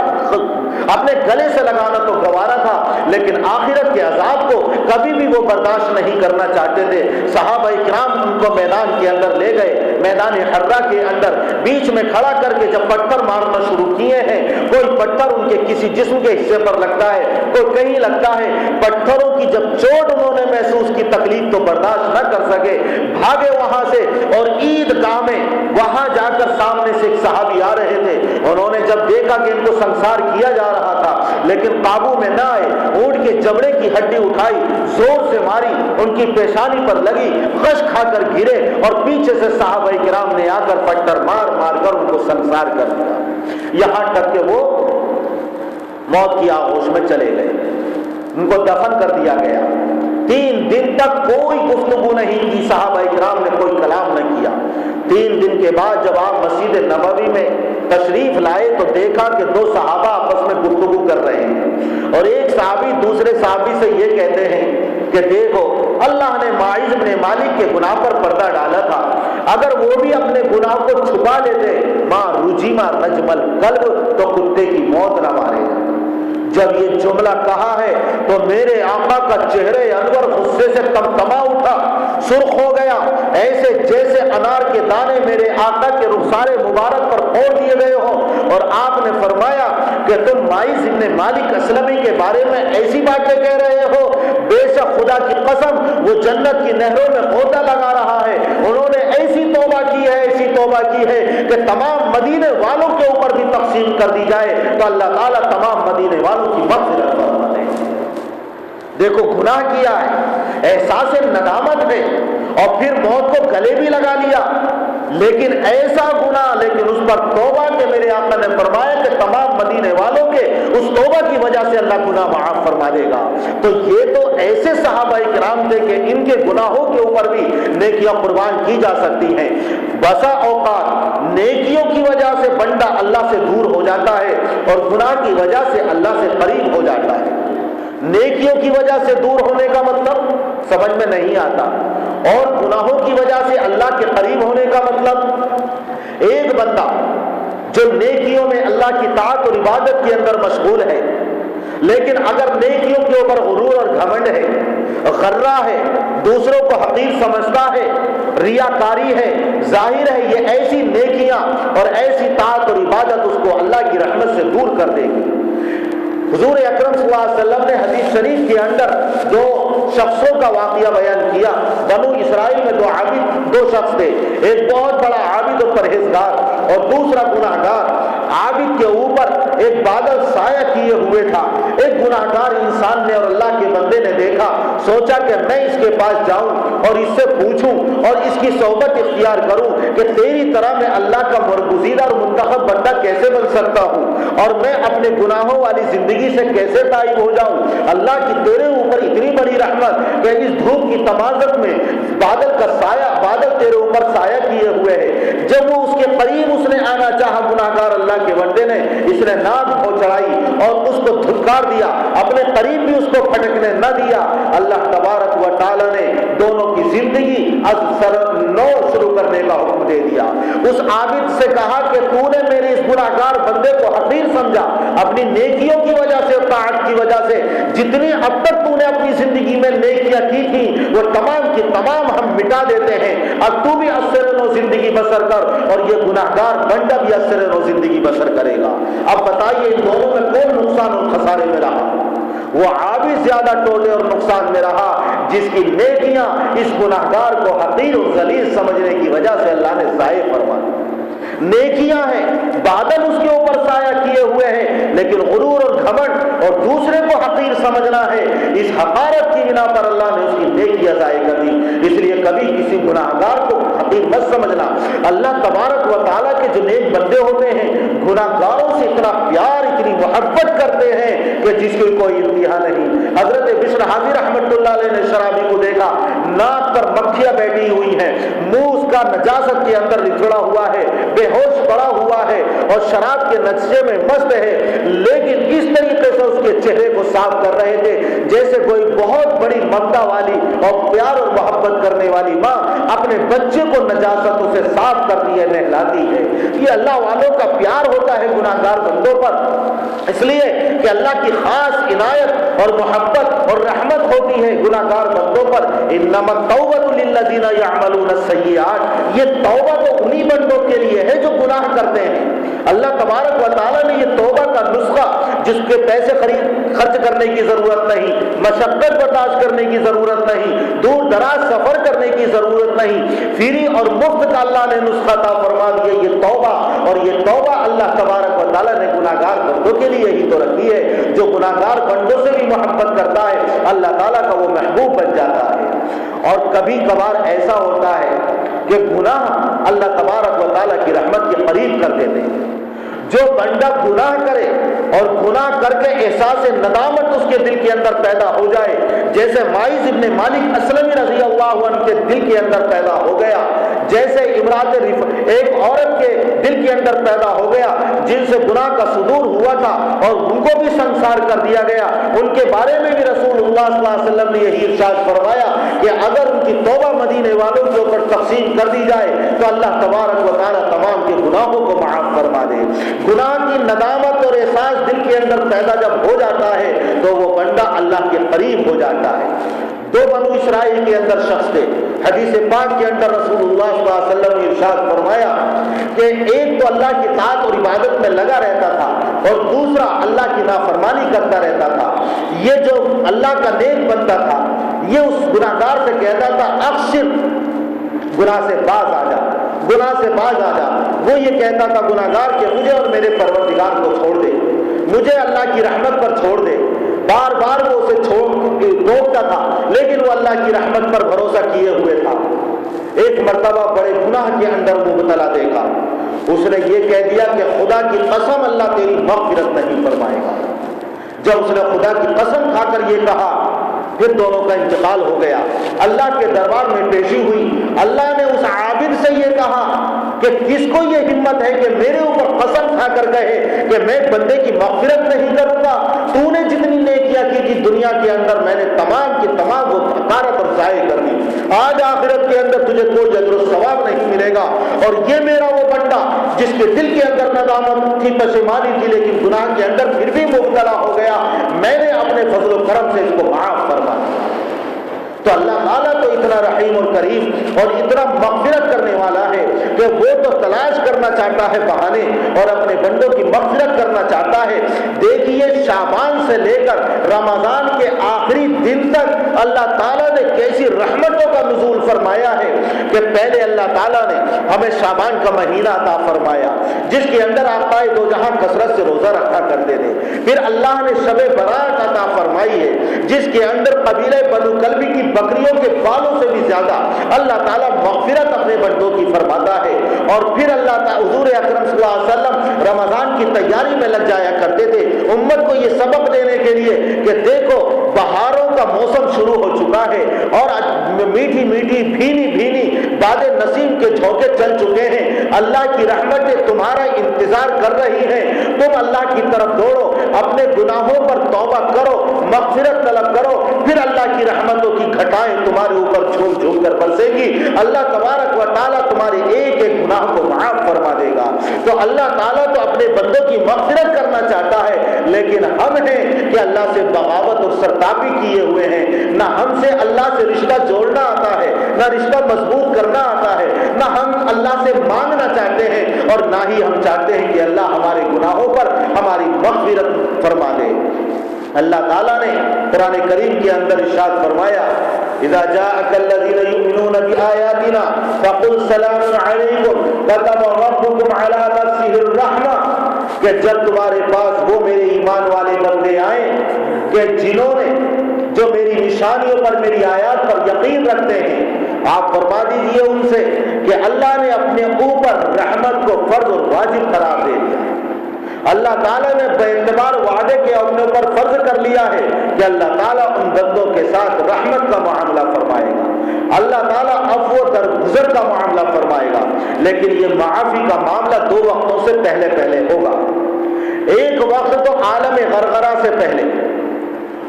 اپنے گلے سے لگانا تو گوارا تھا، لیکن آخرت کے عذاب کو کبھی بھی وہ برداشت نہیں کرنا چاہتے تھے۔ صحابہ کرام ان کو میدان کے اندر لے گئے، میدان حرہ کے اندر بیچ میں کھڑا کر کے جب پتھر مارنا شروع کیے ہیں، کوئی پتھر ان کے کسی جسم کے حصے پر لگتا ہے، کوئی کہیں لگتا ہے، پتھروں کی جب چوٹ انہوں نے محسوس کی، تکلیف تو برداشت نہ کر سکے، بھاگے وہاں سے اور عیدگاہ میں وہاں جا کر سامنے سے ایک صحابی آ رہے تھے، انہوں نے جب دیکھا کہ ان کو سنسار کیا جا رہا تھا لیکن قابو میں نہ آئے، اونٹ کے جبڑے کی ہڈی اٹھائی، زور سے ماری، ان کی پیشانی پر لگی، غش کھا کر گرے اور پیچھے سے صحابہ کرام نے آ کر پتھر مار مار کر ان کو سنسار کر دیا، یہاں تک کہ وہ موت کی آغوش میں چلے گئے، ان کو دفن کر دیا گیا۔ 3 دن تک کوئی گفتگو نہیں کی، صحابہ کرام نے کوئی کلام نہ کیا۔ 3 دن کے بعد جب آپ مسجد نبوی میں تشریف لائے تو دیکھا کہ 2 صحابہ آپس میں گفتگو کر رہے ہیں اور ایک صحابی دوسرے صحابی سے یہ کہتے ہیں کہ دیکھو اللہ نے ماعز بن مالک کے گناہ پر پردہ ڈالا تھا، اگر وہ بھی اپنے گناہ کو چھپا لیتے ماں رجیما رجم القلب تو کتے کی موت نہ مارے گا۔ جب یہ جملہ کہا ہے تو میرے آقا کا چہرے انور غصے سے تمتما اٹھا، سرخ ہو گیا، ایسے جیسے انار کے دانے میرے آقا کے رخسار مبارک پر پھوڑ دیے گئے ہوں، اور آپ نے فرمایا کہ تم ماعز بن مالک اسلمی کے بارے میں ایسی باتیں کہہ رہے ہو، بے شک خدا کی قسم وہ جنت کی نہروں میں غوطہ لگا رہا ہے، انہوں نے ایسی توبہ کی ہے، ایسی توبہ کی ہے کہ تمام مدینے والوں کے اوپر بھی تقسیم کر دی جائے تو اللہ تعالیٰ تمام مدینے والوں کی مغفرت فرما دے۔ دیکھو گناہ کیا ہے، احساس ندامت ہے، اور پھر موت کو گلے بھی لگا لیا، لیکن ایسا گناہ، لیکن اس پر توبہ کہ میرے آقا نے فرمایا کہ تمام مدینے والوں کے اس توبہ کی وجہ سے اللہ گناہ معاف فرما دے گا۔ تو یہ تو ایسے صحابہ کرام تھے کہ ان کے گناہوں کے اوپر بھی نیکیاں قربان کی جا سکتی ہیں۔ بسا اوقات نیکیوں کی وجہ سے بندہ اللہ سے دور ہو جاتا ہے اور گناہ کی وجہ سے اللہ سے قریب ہو جاتا ہے۔ نیکیوں کی وجہ سے دور ہونے کا مطلب سمجھ میں نہیں آتا، اور گناہوں کی وجہ سے اللہ کے قریب ہونے کا مطلب، ایک بندہ جو نیکیوں میں اللہ کی طاعت اور عبادت کے اندر مشغول ہے، لیکن اگر نیکیوں کے اوپر غرور اور گھمنڈ ہے، غرہ ہے، دوسروں کو حقیر سمجھتا ہے، ریاکاری ہے، ظاہر ہے یہ ایسی نیکیاں اور ایسی طاعت اور عبادت اس کو اللہ کی رحمت سے دور کر دے گی۔ حضور اکرم صلی اللہ علیہ وسلم نے حدیث شریف کے اندر دو شخصوں کا واقعہ بیان کیا۔ بنو اسرائیل میں دو شخص تھے، ایک بہت بڑا عابد اور پرہیزگار اور دوسرا گناہگار۔ عابد کے اوپر ایک بادل سایہ کیے ہوئے تھا۔ ایک گناہگار انسان نے اور اللہ کے بندے نے دیکھا، سوچا کہ میں اس کے پاس جاؤں اور اس سے پوچھوں اور اس کی صحبت اختیار کروں کہ تیری طرح میں اللہ کا برگزیدہ اور منتخب بندہ کیسے بن سکتا ہوں، اور میں اپنے گناہوں والی زندگی سے کیسے تائب ہو جاؤں۔ اللہ کی تیرے اوپر اتنی بڑی رحمت کہ اس دھوپ کی تمازت میں بادل کا سایہ، بادل تیرے اوپر سایہ کیے ہوئے ہے۔ جب وہ اس کے قریب اس نے آنا چاہا گناہگار اللہ کے بندے نے، اس نے ناک ہو چڑھائی اور اس کو دھکار دیا، اپنے قریب بھی اس کو پھٹکنے نہ دیا۔ اللہ تبارک و تعالی نے دونوں کی زندگی از سر نو شروع کرنے کا حکم دے دیا۔ اس عابد سے کہا کہ تو نے میرے اس گناہگار بندے کو حقیر سمجھا، اپنی نیکیوں کی وجہ سے، طاعت کی وجہ سے جتنی اب تک تو نے اپنی زندگی میں نیکیاں کی تھی وہ تمام کی تمام ہم مٹا دیتے ہیں، اب تو بھی اثر نو زندگی بسر کر، اور یہ گناہگار بندہ بھی اثر نو زندگی بسر کرے گا۔ اب بتائیے ان دونوں میں کون نقصان اور خسارے میں رہا؟ وہ عابد زیادہ ٹوٹے اور نقصان میں رہا جس کی نیکیاں اس گناہگار کو حقیر اور ذلیل سمجھنے کی وجہ سے اللہ نے ضائع فرما دی۔ نیکیاں ہیں، بادل اس کے اوپر سایہ کیے ہوئے ہیں، لیکن غرور اور گھمنڈ اور دوسرے کو حقیر سمجھنا ہے، اس حقارت کی بنا پر اللہ نے اس کی نیکیاں ضائع کر دی۔ اس لیے کبھی کسی گناہگار کو حقیر مت سمجھنا۔ اللہ تبارک و تعالیٰ کے جو نیک بندے ہوتے ہیں گناہگاروں سے اتنا پیار، اتنی محبت کرتے ہیں کہ جس کی کوئی انتہا نہیں۔ حضرت بشر حافظ رحمۃ اللہ علیہ نے شرابی کو دیکھا، ناک پر مکھیاں بیٹھی ہوئی ہیں، منہ اس کا نجاست کے اندر لتھڑا ہوا ہے، بے ہوش پڑا ہوا ہے اور شراب کے نشے میں مست ہے، لیکن اس طریقے سے اس کے چہرے کو صاف کر رہے تھے جیسے کوئی بہت بڑی ممتا والی اور پیار اور محبت کرنے والی ماں اپنے بچے کو نجاستوں سے صاف کرتی ہے، نہلاتی ہے۔ یہ اللہ والوں کا پیار ہوتا ہے گناہگار بندوں پر، اس لیے کہ اللہ کی خاص عنایت اور محبت اور رحمت ہوتی ہے گناہگار بندوں پر۔ انما التوبۃ للذین یعملون السیئات، یہ توبہ تو انہی بندوں کے لیے ہے جو گناہ کرتے ہیں۔ اللہ تبارک و تعالیٰ نے یہ توبہ کا نسخہ، جس کے پیسے خرچ کرنے کی ضرورت نہیں، مشقت برداشت کرنے کی ضرورت نہیں، دور دراز سفر کرنے کی ضرورت نہیں، فری اور مفت کا اللہ نے نسخہ عطا فرما دیا یہ توبہ۔ اور یہ توبہ اللہ تبارک و تعالیٰ نے گناہگار بندوں کے لیے ہی تو رکھی ہے۔ جو گناہگار بندوں سے بھی محبت کرتا ہے اللہ تعالیٰ کا وہ محبوب بن جاتا ہے۔ اور کبھی کبھار ایسا ہوتا ہے کہ گناہ اللہ تبارک و تعالیٰ کی رحمت کے قریب کر دیتے ہیں۔ جو بندہ گناہ کرے اور گناہ کر کے احساس ندامت اس کے دل کے اندر پیدا ہو جائے، جیسے ماعز ابن مالک اسلمی رضی اللہ عنہ کے دل کے اندر پیدا ہو گیا، جیسے امراۃ ایک عورت کے دل کے اندر پیدا ہو گیا جن سے گناہ کا صدور ہوا تھا اور ان کو بھی سنسار کر دیا گیا، ان کے بارے میں بھی رسول اللہ صلی اللہ علیہ وسلم نے یہی ارشاد فرمایا کہ اگر ان کی توبہ مدینے والوں کے اوپر تقسیم کر دی جائے تو اللہ تبارک و تعالیٰ تمام کے گناہوں کو معاف فرما دے۔ گناہ کی ندامت اور احساس دل کے اندر پیدا جب ہو جاتا ہے تو وہ بندہ اللہ کے قریب ہو جاتا ہے۔ دو بنو اسرائیل کے اندر شخص تھے، حدیث پاک کے اندر رسول اللہ صلی اللہ علیہ وسلم نے ارشاد فرمایا کہ ایک تو اللہ کی طاعت اور عبادت میں لگا رہتا تھا اور دوسرا اللہ کی نافرمانی کرتا رہتا تھا۔ یہ جو اللہ کا نیک بندہ تھا یہ اس گناہگار سے کہتا تھا اکثر گناہ سے باز آ جا، گناہ سے باز آ جا۔ وہ یہ کہتا تھا گناہگار کہ مجھے اور میرے پروردگار کو چھوڑ دے، مجھے اللہ کی رحمت پر چھوڑ دے۔ بار بار وہ اسے ٹوکتا تھا، لیکن وہ اللہ کی رحمت پر بھروسہ کیے ہوئے تھا۔ ایک مرتبہ بڑے گناہ کے اندر مبتلا دیکھا، اس نے یہ کہہ دیا کہ خدا کی قسم اللہ تیری مغفرت نہیں فرمائے گا۔ جب اس نے خدا کی قسم کھا کر یہ کہا، پھر دونوں کا انتقال ہو گیا۔ اللہ کے دربار میں پیشی ہوئی، اللہ نے اس عابد سے یہ کہا کہ کس کو یہ ہمت ہے کہ میرے اوپر قسم کھا کر کہے کہ میں بندے کی مغفرت نہیں کروں گا؟ تو نے جتنی نیکیاں کی تھی دنیا کے اندر میں نے تمام کی تمام وہ حقارت اور ضائع کر دی، آج آخرت کے اندر تجھے کوئی اجر و ثواب نہیں ملے گا۔ اور یہ میرا وہ بندہ جس کے دل کے اندر ندامت تھی، پشیمانی تھی، لیکن گناہ کے اندر پھر بھی مبتلا ہو گیا، میں نے اپنے فضل و کرم سے اس کو معاف فرما دیا۔ تو اللہ تعالیٰ تو اتنا رحیم اور کریم اور اتنا مغفرت کرنے والا ہے کہ وہ تو تلاش کرنا چاہتا ہے بہانے اور اپنے بندوں کی مغفرت کرنا چاہتا ہے۔ دیکھیے شعبان سے لے کر رمضان کے آخری دن تک اللہ تعالیٰ نے کیسی رحمتوں کا نزول فرمایا ہے کہ پہلے اللہ تعالیٰ نے ہمیں شعبان کا مہینہ عطا فرمایا جس کے اندر آقائے دو جہاں کثرت سے روزہ رکھا کرتے تھے۔ پھر اللہ نے شب برات عطا فرمائی ہے جس کے اندر قبیلہ بنو کلبی کی بکریوں کے بالوں سے بھی زیادہ اللہ تعالیٰ مغفرت اپنے بندوں کی فرماتا ہے۔ اور پھر اللہ تعالیٰ حضور اکرم صلی اللہ علیہ وسلم رمضان کی تیاری میں لگ جایا کرتے تھے امت کو یہ سبق دینے کے لیے کہ دیکھو بہاروں کا موسم شروع ہو چکا ہے اور میٹھی میٹھی بھینی بھینی باد نسیم کے جھونکے چل چکے ہیں، اللہ کی رحمتیں تمہارا انتظار کر رہی ہیں، تم اللہ کی طرف دوڑو، اپنے گناہوں پر توبہ کرو، مغفرت طلب کرو، پھر اللہ کی رحمتوں کی گھٹائیں تمہارے اوپر جھوم جھوم کر برسے گی، اللہ تبارک و تعالیٰ تمہارے ایک ایک گناہ کو معاف فرما دے گا۔ تو اللہ تعالیٰ تو اپنے بندوں کی مغفرت کرنا چاہتا ہے، لیکن ہم ہیں کہ اللہ سے بغاوت اور سرتابی کیے ہوئے ہیں، نہ ہم سے اللہ سے رشتہ جوڑنا آتا ہے، نہ رشتہ مضبوط کرنا آتا ہے، نہ ہم اللہ سے مانگنا چاہتے ہیں، اور نہ ہی ہم چاہتے ہیں کہ اللہ ہمارے گناہوں پر ہماری مغفرت فرما دے۔ اللہ تعالیٰ نے قرآن کریم کے اندر ارشاد فرمایا اذا جاءك الذين يؤمنون بآياتنا فقل سلام علیکم كتب ربكم على نفسه الرحمة، کہ جب تمہارے پاس وہ میرے ایمان والے بندے آئیں کہ جنہوں نے جو میری نشانیوں پر میری آیات پر یقین رکھتے ہیں، آپ فرما دیجئے ان سے کہ اللہ نے اپنے اوپر رحمت کو فرض اور واجب قرار دے دیا۔ اللہ تعالیٰ نے بے اعتبار وعدے کے اپنے اوپر فرض کر لیا ہے کہ اللہ تعالیٰ ان بندوں کے ساتھ رحمت کا معاملہ فرمائے گا، اللہ تعالیٰ عفو درگزر کا معاملہ فرمائے گا، لیکن یہ معافی کا معاملہ دو وقتوں سے پہلے ہوگا۔ ایک وقت تو عالم غرغرہ سے پہلے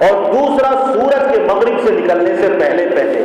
اور دوسرا سورج کے مغرب سے نکلنے سے پہلے۔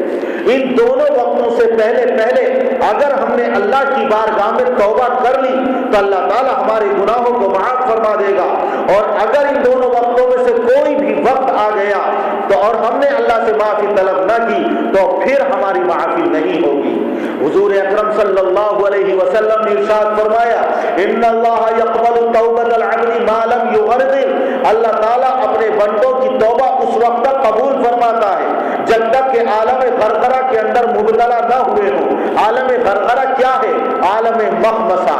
ان دونوں وقتوں سے پہلے اگر ہم نے اللہ کی بارگاہ میں توبہ کر لی تو اللہ تعالیٰ ہمارے گناہوں کو معاف فرما دے گا، اور اگر ان دونوں وقتوں میں سے کوئی بھی وقت آ گیا تو اور ہم نے اللہ سے معافی طلب نہ کی تو پھر ہماری معافی نہیں ہوگی۔ حضور اکرم صلی اللہ علیہ وسلم نے ارشاد فرمایا ان اللہ یقبل توبۃ العبد ما لم یغرغر، اللہ تعالیٰ اپنے بندوں کی توبہ اس وقت تک قبول فرماتا ہے جب تک کہ عالم غرغرہ کے اندر مبتلا نہ ہوئے ہوں۔ عالم غرغرہ کیا ہے؟ عالم مخمصہ،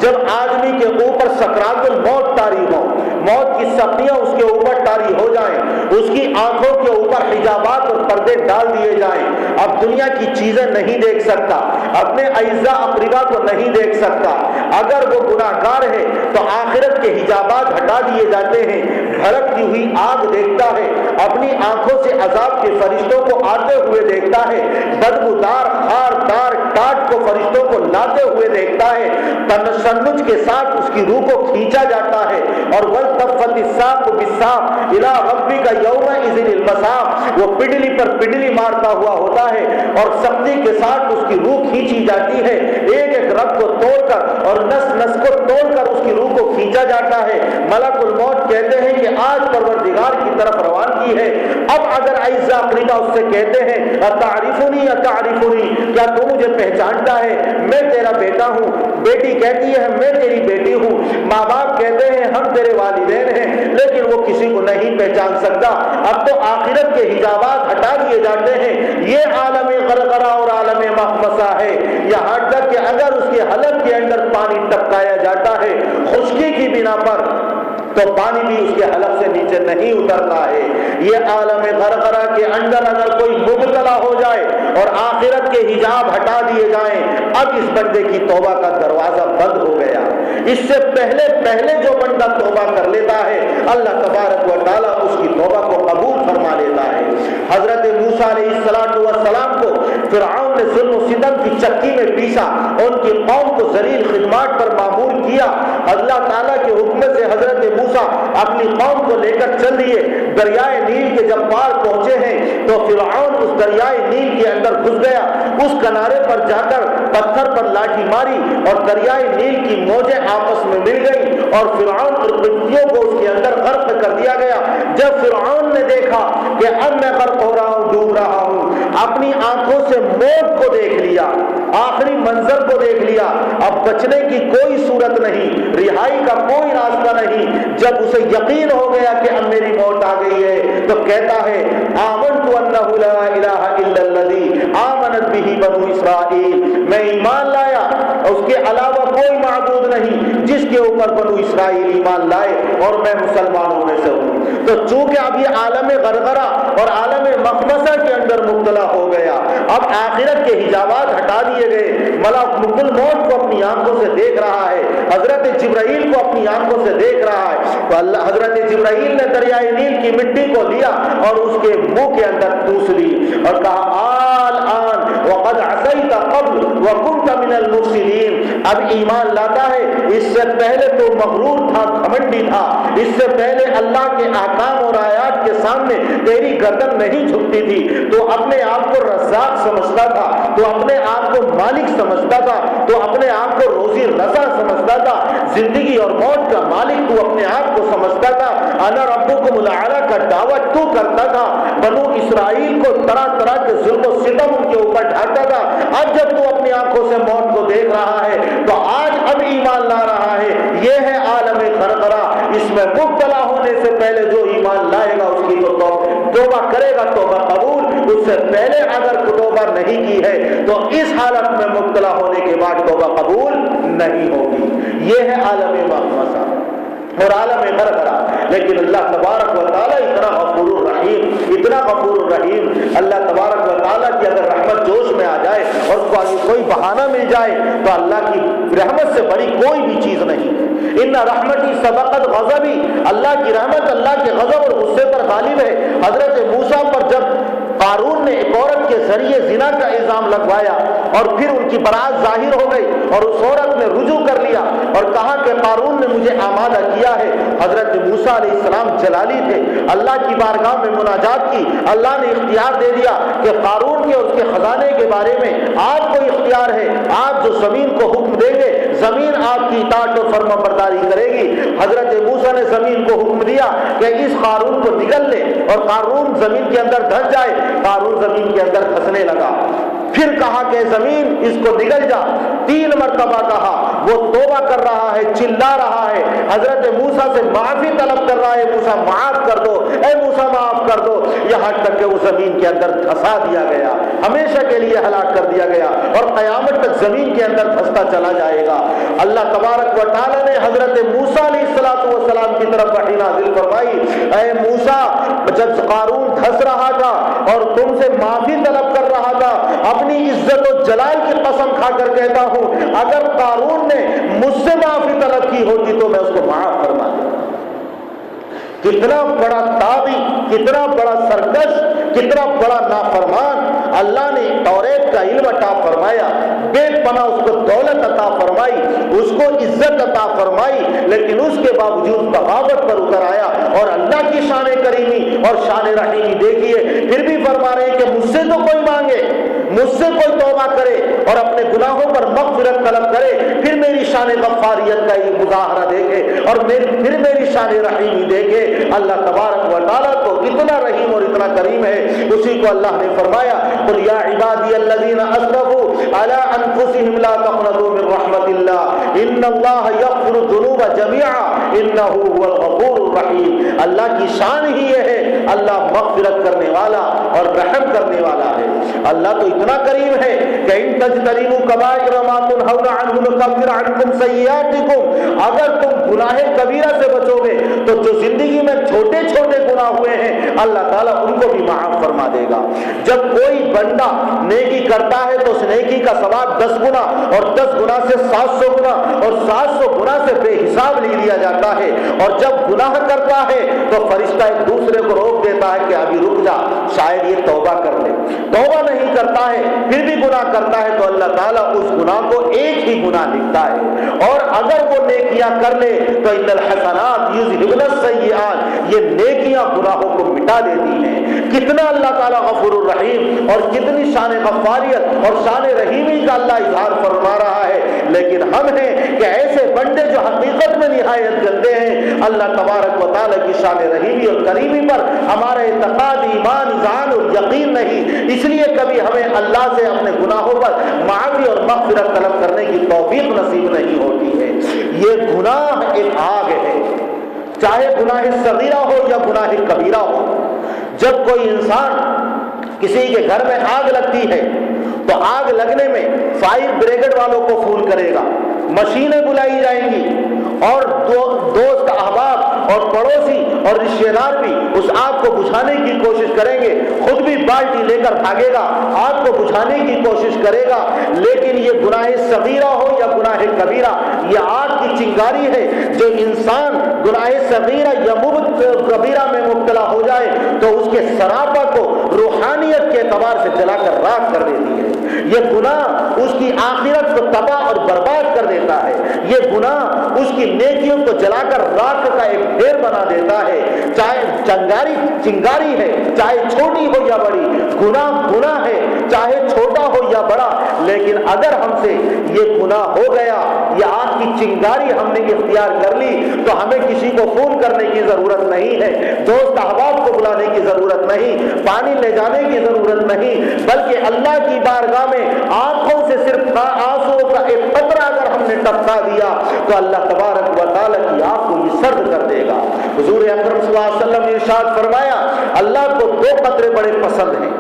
جب آدمی کے اوپر سکرات الموت طاری ہو، موت کی سختیاں اس کے اوپر طاری ہو جائیں، اس کی آنکھوں کے اوپر حجابات اور پردے ڈال دیے جائیں، اب دنیا کی چیزیں نہیں دیکھ سکتا، اپنے اعزاء اقربا کو نہیں دیکھ سکتا، اگر وہ گناہ گار ہے تو آخرت کے حجابات ہٹا دیے جاتے ہیں، بھڑکتی ہوئی آگ دیکھتا ہے، اپنی آنکھوں سے عذاب کے فرشتوں کو آتے ہوئے دیکھتا ہے، بدبودار خاردار ٹاٹ کو فرشتوں کو لاتے ہوئے دیکھتا ہے، تشنج کے ساتھ اس کی روح کو کھینچا جاتا ہے، اور والتفت الساق بالساق الی ربک یومئذ المساق، وہ پڈلی پر پڈلی مارتا ہوا ہوتا ہے اور سختی کے ساتھ اس کی روح کھینچی جاتی ہے، ایک ایک رگ کو توڑ کر اور نس نس کو توڑ کر اس کی روح کو کھینچا جاتا ہے۔ ملک الموت کہتے ہیں کہ آج پروردگار کی طرف روان کی ہے۔ اب اگر اعزاء اقربا اس سے کہتے ہیں اتعرفنی اتعرفنی، کیا تو مجھے پہچانتا ہے؟ میں تیرا بیٹا ہوں، بیٹی کہتی ہے میں تیری بیٹی ہوں، ماں باپ کہتے ہیں ہم تیرے والدین ہیں، لیکن وہ کسی کو نہیں پہچان سکتا۔ اب تو آخرت کے حجابات ہٹا دیے جاتے ہیں، یہ عالم غرغرہ اور عالم مخمصہ ہے، یہاں تک کہ اگر اس کے حلق کے اندر پانی ٹپکایا جاتا ہے خشکی کی بنا پر تو پانی بھی اس کے حلق سے نیچے نہیں اترتا ہے۔ یہ عالم غرغرہ کے اندر اگر کوئی مبتلا ہو جائے اور آخرت کے حجاب ہٹا دیے جائیں، اب اس بندے کی توبہ کا دروازہ بند ہو گیا۔ اس سے پہلے جو بندہ توبہ کر لیتا ہے، اللہ تبارک و تعالیٰ اس کی توبہ کو قبول فرما لیتا ہے۔ حضرت موسیٰ علیہ السلام کو فرعون نے ظلم و ستم کی چکی میں پیسا، ان کی قوم کو ذلیل خدمات پر مامور کیا۔ اللہ تعالیٰ کے حکم سے حضرت موسیٰ اپنی قوم کو لے کر چل دیے۔ دریائے نیل کے جب پار پہنچے ہیں تو فرعون اس دریائے نیل کے اندر گھس گیا، اس کنارے پر جا کر پتھر پر لاٹھی ماری اور دریائے نیل کی موجیں آپس میں مل گئی اور فرعون اور قبطیوں کو اس کے اندر غرق کر دیا گیا۔ جب فرعون نے دیکھا کہ اب میں غرق ہو رہا ہوں، ڈوب رہا ہوں، اپنی آنکھوں سے موت کو دیکھ لیا، آخری منظر کو دیکھ لیا، اب بچنے کی کوئی صورت نہیں، رہائی کا کوئی راستہ نہیں۔ جب اسے یقین ہو گیا کہ اب میری موت آ گئی ہے تو کہتا ہے آمنت انہ لا الہ الا الذی آمنت بہ بنو اسرائیل، میں ایمان لایا اس کے علاوہ کوئی معبود نہیں جس کے اوپر بنو اسرائیل ایمان لائے اور میں مسلمانوں میں سے ہوں۔ تو چونکہ اب یہ عالم غرغرہ اور عالم مخمصہ کے اندر مبتلا ہو گیا، اب آخرت کے حجابات ہٹا دیے گئے، ملک الموت کو اپنی آنکھوں سے دیکھ رہا ہے، حضرت جبرائیل کو اپنی آنکھوں سے دیکھ رہا ہے، تو اللہ حضرت جبرائیل نے دریائے نیل کی مٹی کو لیا اور اس کے منہ کے اندر ٹوس لی اور کہا الآن وقد عصیت قبل وکنت من المفسدین، اب ایمان لاتا ہے، اس سے پہلے تو مغرور تھا، گھمنڈی تھا، اس سے پہلے اللہ کے احکام اور آیات کے سامنے تیری گردن نہیں جھکتی تھی، تو اپنے آپ کو رزاق سمجھتا تھا، تو اپنے آپ کو مالک سمجھتا تھا، تو اپنے آپ کو روزی رضا سمجھتا تھا، زندگی اور موت کا مالک تو اپنے آپ کو سمجھتا تھا، انا ربکم الاعلی کا دعوت تو کرتا تھا، بنو اسرائیل کو طرح طرح کے ظلم و ستم ان کے اوپر ڈھاتا تھا۔ اب جب تو اپنی آنکھوں سے موت کو دیکھ رہا ہے تو آج اب ایمان لا رہا ہے، یہ ہے عالم غرغرہ۔ اس میں مبتلا ہونے سے پہلے جو ایمان لائے گا اس کی تو توبہ کرے گا، توبہ قبول، اس سے پہلے اگر توبہ نہیں کی ہے تو اس حالت میں مبتلا ہونے کے بعد توبہ قبول نہیں ہوگی۔ یہ ہے عالم مخمصہ اور عالم غرغرہ۔ لیکن اللہ تبارک و تعالیٰ اتنا غفور الرحیم، اتنا غفور الرحیم، اللہ تبارک و تعالیٰ کی اگر رحمت جوش میں آ جائے اور کوئی بہانہ مل جائے تو اللہ کی رحمت سے بڑی کوئی بھی چیز نہیں۔ ان رحمتی سبقت غضبی، اللہ کی رحمت اللہ کے غضب اور غصے پر غالب ہے۔ حضرت موسیٰ پر جب قارون نے ایک عورت کے ذریعے زنا کا الزام لگوایا اور پھر ان کی برات ظاہر ہو گئی اور اس عورت نے رجوع کر لیا اور کہا کہ قارون نے مجھے آمادہ کیا ہے، حضرت موسیٰ علیہ السلام جلالی تھے، اللہ کی بارگاہ میں مناجات کی، اللہ نے اختیار دے دیا کہ قارون کے اور اس کے خزانے کے بارے میں آپ کو اختیار ہے، آپ جو زمین کو حکم دیں گے زمین آپ کی اطاعت اور فرما برداری کرے گی۔ حضرت موسیٰ نے زمین کو حکم دیا کہ اس قارون کو نگل لے اور قارون زمین کے اندر دھس جائے، قارون زمین کے اندر دھسنے لگا، پھر کہا کہ زمین اس کو نگل جا، 3 مرتبہ کہا، وہ توبہ کر رہا ہے، چلا رہا ہے، حضرت موسیٰ سے معافی طلب کر رہا ہے، موسیٰ معاف کر دو، اے موسیٰ معاف کر دو، یہاں تک کہ وہ زمین کے اندر دھسا دیا گیا، ہمیشہ کے لیے ہلاک کر دیا گیا اور قیامت تک زمین کے اندر دھستا چلا جائے گا۔ اللہ تبارک و تعالیٰ نے حضرت موسیٰ علیہ السلام کی طرف وحی نازل فرمائی، اے موسیٰ جب قارون دھس رہا تھا اور تم سے معافی طلب کر رہا تھا، اپنی عزت و جلال کی قسم کھا کر کہتا ہوں اگر قارون نے مجھ سے معافی طلب کی ہوتی تو میں اس کو معاف فرما دیتا۔ کتنا بڑا طاغی، کتنا بڑا سرکش، کتنا بڑا نافرمان، اللہ نے توریت کا علم عطا فرمایا، بے پناہ اس کو دولت عطا فرمائی، اس کو عزت عطا فرمائی، لیکن اس کے باوجود بغاوت پر اتر آیا اور اللہ کی شان کریمی اور شان رحیمی دیکھیے، پھر بھی فرما رہے ہیں کہ مجھ سے تو کوئی مانگے، مجھ سے کوئی توبہ کرے اور اپنے گناہوں پر مغفرت طلب کرے، پھر میری شان غفاریت کا یہ مظاہرہ دیکھے اور پھر میری شان رحیمی دیکھے۔ اللہ تبارک و تعالیٰ تو اتنا رحیم اور اتنا کریم ہے، اسی کو اللہ نے فرمایا قل یا عبادی الذین اسرفوا علی انفسهم لا تقنطوا من رحمت اللہ ان اللہ یغفر الذنوب جميعا انہ هو الغفور الرحیم۔ اللہ کی شان ہی یہ ہے، اللہ مغفرت کرنے والا، اور رحم کرنے والا ہے۔ اللہ تو اتنا کریم ہے کہ ان تجتنبوا کبائر ما تنہون عنہ نکفر عنکم سیئاتکم، اگر تم گناہ کبیرہ سے بچو گے تو جو زندگی میں چھوٹے چھوٹے گناہ ہوئے ہیں اللہ تعالیٰ ان کو بھی معاف فرما دے گا۔ جب کوئی بندہ نیکی کرتا ہے تو اس نیکی کا ثواب 10 گنا اور 10 گنا سے 700 گنا اور 700 گنا سے بے حساب لکھ لیا جاتا ہے، اور جب گناہ کرتا ہے تو فرشتہ ایک دوسرے کو روک دیتا ہے کہ ابھی رک جا، شاید یہ توبہ کر لے۔ توبہ نہیں کرتا ہے پھر بھی گناہ کرتا ہے تو اللہ تعالیٰ اس گناہ کو ایک ہی گناہ لکھتا ہے، اور اگر وہ نیکیاں کر لے تو ان الحسنات یذہبن السیئات، یہ نیکیاں گناہوں کو مٹا دیتی ہیں۔ کتنا اللہ تعالیٰ غفور الرحیم اور کتنی شان غفاریت اور شان رحیمی کا اللہ اظہار فرما رہا ہے، لیکن ہم ہیں کہ ایسے بندے جو حقیقت میں نہایت گندے ہیں۔ اللہ تبارک و تعالیٰ کی شان رحیمی اور کریمی پر ہمارا اعتقاد، ایمان، ذہن اور یقین نہیں، اس لیے کبھی ہمیں اللہ سے اپنے گناہوں پر معافی اور مغفرت طلب کرنے کی توفیق نصیب نہیں ہوتی ہے۔ یہ گناہ ایک آگ ہے، چاہے گناہ صغیرہ ہو یا گناہ کبیرہ ہو۔ جب کوئی انسان کسی کے گھر میں آگ لگتی ہے تو آگ لگنے میں فائر بریگیڈ والوں کو فون کرے گا، مشینیں بلائی جائیں گی، اور دوست احباب اور پڑوسی اور رشتہ دار بھی اس آگ کو بجھانے کی کوشش کریں گے، خود بھی بالٹی لے کر بھاگے گا، آگ کو بجھانے کی کوشش کرے گا۔ لیکن یہ گناہ صغیرہ ہو یا گناہ کبیرہ، یہ آگ کی چنگاری ہے۔ جو انسان گناہ صغیرہ یا کبیرہ میں مبتلا ہو جائے تو اس کے سراپا کو روحانیت کے اعتبار سے جلا کر راکھ کر دیتی ہے۔ یہ گناہ اس کی آخرت کو تباہ اور برباد کر دیتا ہے۔ یہ گناہ اس کی نیکیوں کو جلا کر راکھ کا ایک ڈھیر بنا دیتا ہے۔ چاہے چنگاری ہے، چاہے چھوٹی ہو یا بڑی، گناہ ہے چاہے چھوٹا ہو یا بڑا، لیکن اگر ہم سے یہ گناہ ہو گیا، یہ آگ کی چنگاری ہم نے اختیار کر لی تو ہمیں کسی کو فون کرنے کی ضرورت نہیں ہے، دوست احباب کو بلانے کی ضرورت نہیں، پانی لے جانے کی ضرورت نہیں، بلکہ اللہ کی بارگاہ میں آنکھوں سے صرف آنسو کا ایک قطرہ اگر ہم نے ٹپکا دیا تو اللہ تبارک و تعالیٰ کی آنکھ کو یہ سرد کر دے گا۔ حضور اکرم صلی اللہ علیہ وسلم نے ارشاد فرمایا، اللہ کو 2 قطرے بڑے پسند ہیں،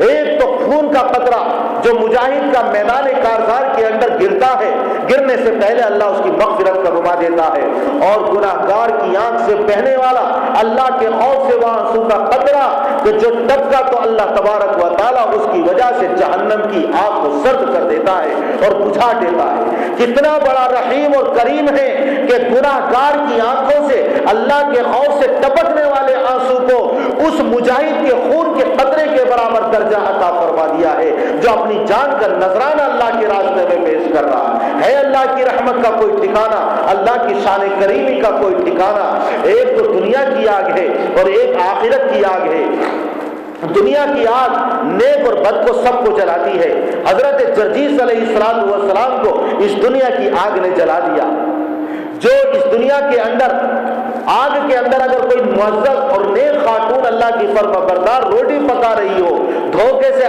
ایک تو خون کا قطرہ جو مجاہد کا میدان کارزار کے اندر گرتا ہے، گرنے سے پہلے اللہ اس کی مغفرت فرما دیتا ہے، اور گناہگار کی آنکھ سے بہنے والا اللہ کے خوف سے وہ آنسو کا قطرہ کہ جو ٹپکا تو اللہ تبارک و تعالیٰ اس کی وجہ سے جہنم کی آگ کو سرد کر دیتا ہے اور بجھا دیتا ہے۔ کتنا بڑا رحیم اور کریم ہے کہ گناہگار کی آنکھوں سے اللہ کے خوف سے ٹپکنے والے آنسو کو اس مجاہد کے خون کے قطرے کے برابر درجہ عطا فرما دیا ہے، جو اپنی جان کا نذرانہ اللہ کے راستے میں پیش کر رہا ہے۔ اللہ کی رحمت کا کوئی ٹھکانہ، اللہ کی شان کریمی کا کوئی ٹھکانہ۔ ایک تو دنیا کی آگ ہے اور ایک آخرت کی آگ ہے۔ دنیا کی آگ نیک اور بد کو سب کو جلاتی ہے۔ حضرت جرجیس علیہ السلام کو اس دنیا کی آگ نے جلا دیا۔ جو اس دنیا کے اندر آگ کے اندر اگر کوئی معزز اور نیک خاتون اللہ کی فرما بردار روٹی پکا رہی ہو، دھوکے سے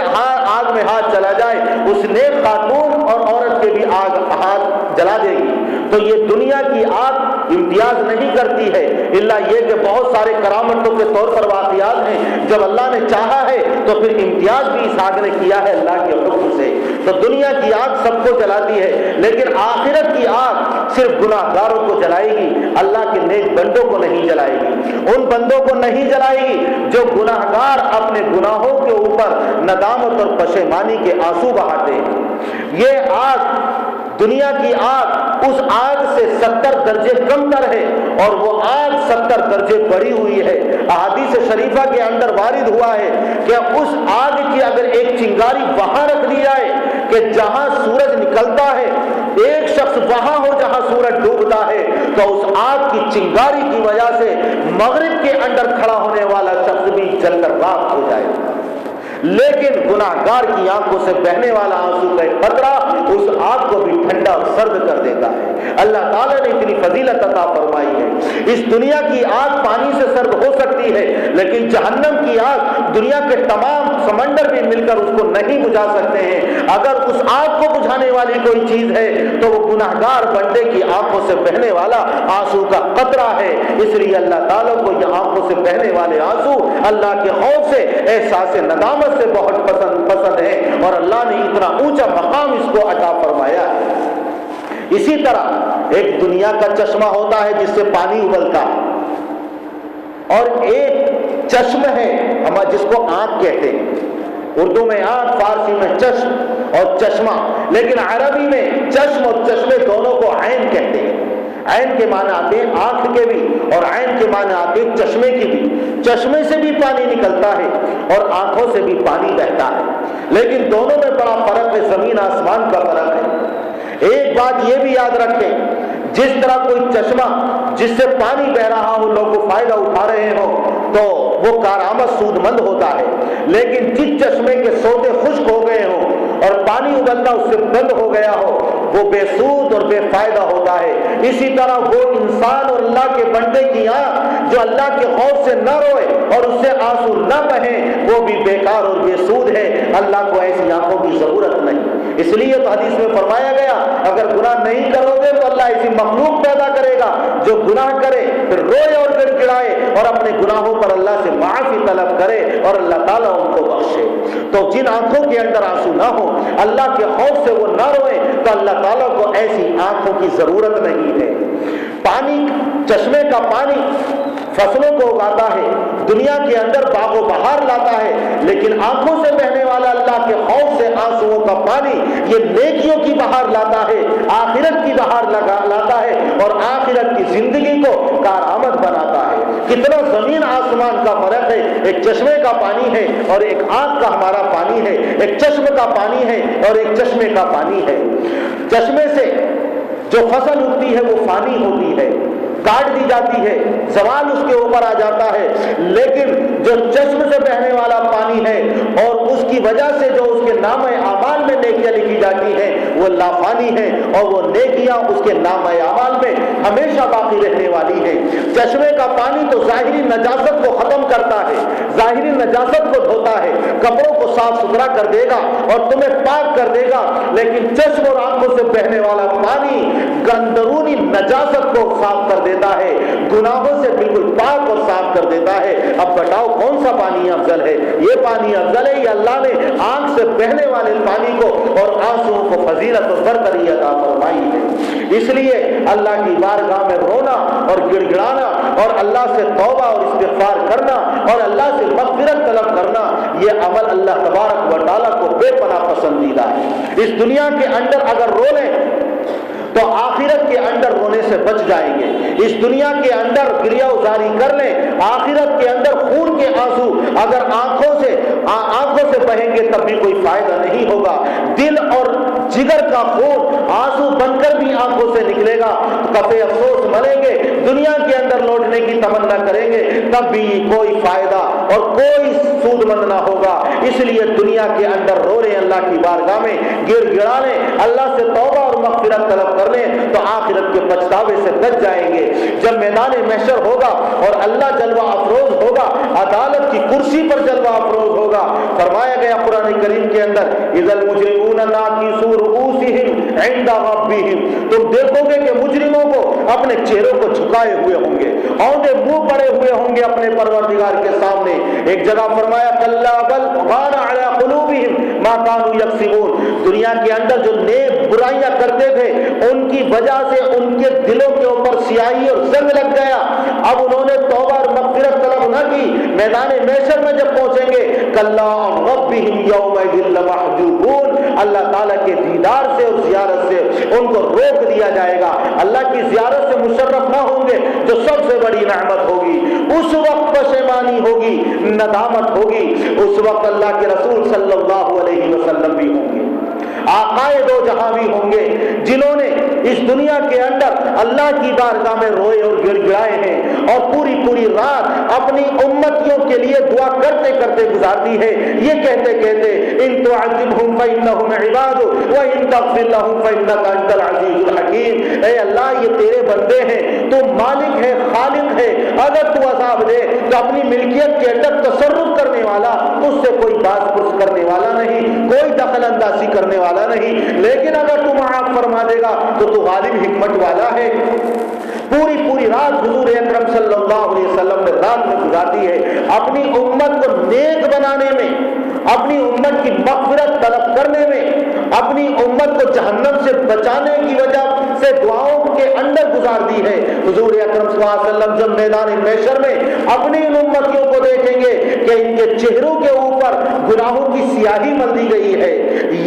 آگ میں ہاتھ چلا جائے، اس نیک خاتون اور عورت کے بھی آگ ہاتھ جلا دے گی۔ تو یہ دنیا کی آگ امتیاز نہیں کرتی ہے، الا یہ کہ بہت سارے کرامتوں کے طور پر واقعات ہیں، جب اللہ نے چاہا ہے تو پھر امتیاز بھی اس آگ نے کیا ہے اللہ کے حکم سے۔ تو دنیا کی آگ سب کو جلاتی ہے، لیکن آخرت کی آگ صرف گناہ گاروں کو جلائے گی، اللہ کے نیک بندوں کو نہیں جلائے گی۔ ان بندوں کو نہیں جلائے گی جو گناہ گار اپنے گناہوں کے اوپر ندامت اور پشیمانی کے آنسو بہاتے ہیں۔ یہ آگ، دنیا کی آگ، اس آگ سے 70 درجے کم تر ہے، اور وہ آگ 70 درجے بڑھی ہوئی ہے۔ احادیث شریفہ کے اندر وارد ہوا ہے کہ اس آگ کی اگر ایک چنگاری وہاں رکھ دی جائے کہ جہاں سورج نکلتا ہے، ایک شخص وہاں ہو جہاں سورج ڈوبتا ہے، تو اس آگ کی چنگاری کی وجہ سے مغرب کے اندر کھڑا ہونے والا شخص بھی جل کر راکھ ہو جائے گا۔ لیکن گناہگار کی آنکھوں سے بہنے والا آنسو کا ایک قطرہ اس آگ کو بھی ٹھنڈا اور سرد کر دیتا ہے۔ اللہ تعالیٰ نے اتنی فضیلت عطا فرمائی ہے۔ اس دنیا کی آگ پانی سے سرد ہو سکتی ہے، لیکن جہنم کی آگ دنیا کے تمام سمندر بھی مل کر اس کو نہیں بجھا سکتے ہیں۔ اگر اس آگ کو بجھانے والی کوئی چیز ہے تو وہ گناہگار بندے کی آنکھوں سے بہنے والا آنسو کا قطرہ ہے۔ اس لیے اللہ تعالیٰ کو یہ آنکھوں سے بہنے والے آنسو اللہ کے خوف سے، احساس ندامت سے بہت پسند ہے، اور اللہ نے اتنا اونچا مقام اس کو عطا فرمایا ہے۔ اسی طرح ایک دنیا کا چشمہ ہوتا ہے جس سے پانی ابلتا ہے، اور ایک چشم ہے جس کو آنکھ کہتے ہیں۔ اردو میں آنکھ، فارسی میں چشم اور چشمہ، لیکن عربی میں چشم اور چشمے دونوں کو عین کہتے ہیں۔ عین کے معنی آتے ہیں آنکھ کے بھی، اور عین کے معنی آتے ہیں چشمے کی بھی۔ چشمے سے بھی پانی نکلتا ہے اور آنکھوں سے بھی پانی بہتا ہے، لیکن دونوں میں بڑا فرق ہے، زمین آسمان کا فرق ہے۔ ایک بات یہ بھی یاد رکھیں، جس طرح کوئی چشمہ جس سے پانی بہ رہا ہو، لوگ فائدہ اٹھا رہے ہوں، تو وہ کارآمد سود مند ہوتا ہے، لیکن جس چشمے کے سودے خشک ہو گئے ہوں اور پانی ابلنا اس سے بند ہو گیا ہو، وہ بے سود اور بے فائدہ ہوتا ہے۔ اسی طرح وہ انسان اور اللہ کے بندے کی آنکھ جو اللہ کے خوف سے نہ روئے اور اس سے آنسو نہ بہیں، وہ بھی بیکار اور بے سود ہے۔ اللہ کو ایسی آنکھوں کی ضرورت نہیں۔ اس لیے تو حدیث میں فرمایا گیا، اگر گناہ نہیں کرو گے تو اللہ ایسی مخلوق پیدا کرے گا جو گناہ کرے پھر روئے اور گڑ گڑائے اور اپنے گناہوں پر اللہ سے معافی طلب کرے اور اللہ تعالیٰ ان کو بخشے۔ تو جن آنکھوں کے اندر آنسو نہ ہو، اللہ کے خوف سے وہ نہ روئے، تو اللہ تعالیٰ کو ایسی آنکھوں کی ضرورت نہیں ہے۔ پانی، چشمے کا پانی فصلوں کو اگاتا ہے، دنیا کے اندر باغ و بہار لاتا ہے، لیکن آنکھوں سے بہنے والا اللہ کے خوف سے آنسوؤں کا پانی یہ نیکیوں کی بہار لاتا ہے، آخرت کی بہار لاتا ہے، اور آخرت کی زندگی کو کارآمد بناتا ہے۔ کتنا زمین آسمان کا فرق ہے، ایک چشمے کا پانی ہے اور ایک آنکھ کا ہمارا پانی ہے، ایک چشم کا پانی ہے اور ایک چشمے کا پانی ہے۔ چشمے سے جو فصل اگتی ہے وہ فانی ہوتی ہے، کاٹ دی جاتی ہے، زوال اس کے اوپر آ جاتا ہے، لیکن جو چشم سے بہنے والا پانی ہے اور اس کی وجہ سے جو اس کے نام اعمال میں نیکیاں لکھی جاتی ہیں وہ لافانی ہے، اور وہ نیکیاں اس کے نام اعمال میں ہمیشہ باقی رہنے والی ہے۔ چشمے کا پانی تو ظاہری نجاست کو ختم کرتا ہے، ظاہری نجاست کو دھوتا ہے، کپڑوں کو صاف ستھرا کر دے گا اور تمہیں پاک کر دے گا، لیکن چشم اور آنکھوں سے بہنے والا پانی اندرونی نجاست کو صاف کر دیتا ہے، گناہوں سے بالکل پاک اور صاف کر دیتا ہے۔ اب بتاؤ کون سا پانی افضل ہے؟ یہ پانی افضل ہے، یہ اللہ نے آنکھ سے بہنے والے پانی کو اور آنسوؤں کو فضیلت اور برتری عطا فرمائی ہے۔ اس لیے اللہ کی بارگاہ میں رونا اور گڑ گڑانا اور اللہ سے توبہ اور استغفار کرنا اور اللہ سے مغفرت طلب کرنا، یہ عمل اللہ تبارک و تعالیٰ کو بے پناہ پسندیدہ ہے۔ اس دنیا کے اندر اگر رو لیں تو آخرت کے اندر رونے سے بچ جائیں گے۔ اس دنیا کے اندر گریہ ازاری کر لیں، آخرت کے اندر خون کے آنسو اگر آنکھوں سے بہیں گے تب بھی کوئی فائدہ نہیں ہوگا۔ دل اور جگر کا خون آنسو بن کر بھی آنکھوں سے نکلے گا، کفے افسوس ملیں گے، دنیا کے اندر لوٹنے کی تمنا کریں گے، تب بھی کوئی فائدہ اور کوئی سود مند نہ ہوگا۔ اس لیے دنیا کے اندر رو رہے اللہ کی بارگاہ میں گڑ گڑا لیں، اللہ سے توبہ اور مغفرت طلب کر لیں تو آخرت کے پچھتاوے سے بچ جائیں گے۔ جب میدان محشر ہوگا اور اللہ جلوہ افروز ہوگا، عدالت کی کرسی پر جلوہ افروز ہوگا، فرمایا گیا قرآن کریم کے اندر اذا المجرمون ناکسوا رؤوسهم عند ربهم، تم دیکھو گے کہ مجرموں کو اپنے چہروں کو جھکائے ہوئے ہوں گے، اوندے منہ پڑے ہوئے ہوں گے اپنے پروردگار کے سامنے۔ ایک جگہ فرمایا کلا بل ران علی قلوبهم ما كانوا یکسبون، دنیا کے اندر جو نیک برائیاں کرتے تھے ان کی وجہ سے ان کے دلوں کے اوپر سیاہی اور زنگ لگ گیا، اب انہوں نے توبہ اور مغفرت طلب نہ کی، میدان محشر میں جب پہنچیں گے کلا ربهم یومئذ لمحجوبون، اللہ تعالیٰ کے دیدار سے اور زیارت سے ان کو روک دیا جائے گا، اللہ کی زیارت سے مشرف نہ ہوں گے جو سب سے بڑی نعمت ہوگی۔ اس وقت پشیمانی ہوگی، ندامت ہوگی، اس وقت اللہ کے رسول صلی اللہ علیہ وسلم بھی ہوں گے، آقائے دو جہاں بھی ہوں گے، جنہوں نے اس دنیا کے اندر اللہ کی بارگاہ میں روئے اور گڑ گڑائے ہیں اور پوری پوری رات اپنی امتیوں کے لیے دعا کرتے کرتے گزارتی ہے، یہ کہتے کہتے ان تعذبهم فانهم عباد وان تغفر لهم فانك انت العزیز الحکیم، اے اللہ یہ تیرے بندے ہیں، تو مالک ہے، خالق ہے، اگر تو عذاب دے تو اپنی ملکیت کے اندر تصرف کرنے والا اندازی کرنے والا نہیں، لیکن اگر تو معاف فرما دے گا تو تو غالب حکمت والا ہے۔ پوری رات حضور اکرم صلی اللہ علیہ وسلم نے رات میں گزاری ہے اپنی امت کو نیک بنانے میں، اپنی امت کی مغفرت طلب کرنے میں، اپنی امت کو جہنم سے بچانے کی وجہ سے دعاؤں کے اندر گزار دی ہے۔ حضور اکرم صلی اللہ علیہ وسلم جب میدان محشر میں اپنی ان امتیوں کو دیکھیں گے کہ ان کے چہروں کے اوپر گناہوں کی سیاہی مل دی گئی ہے،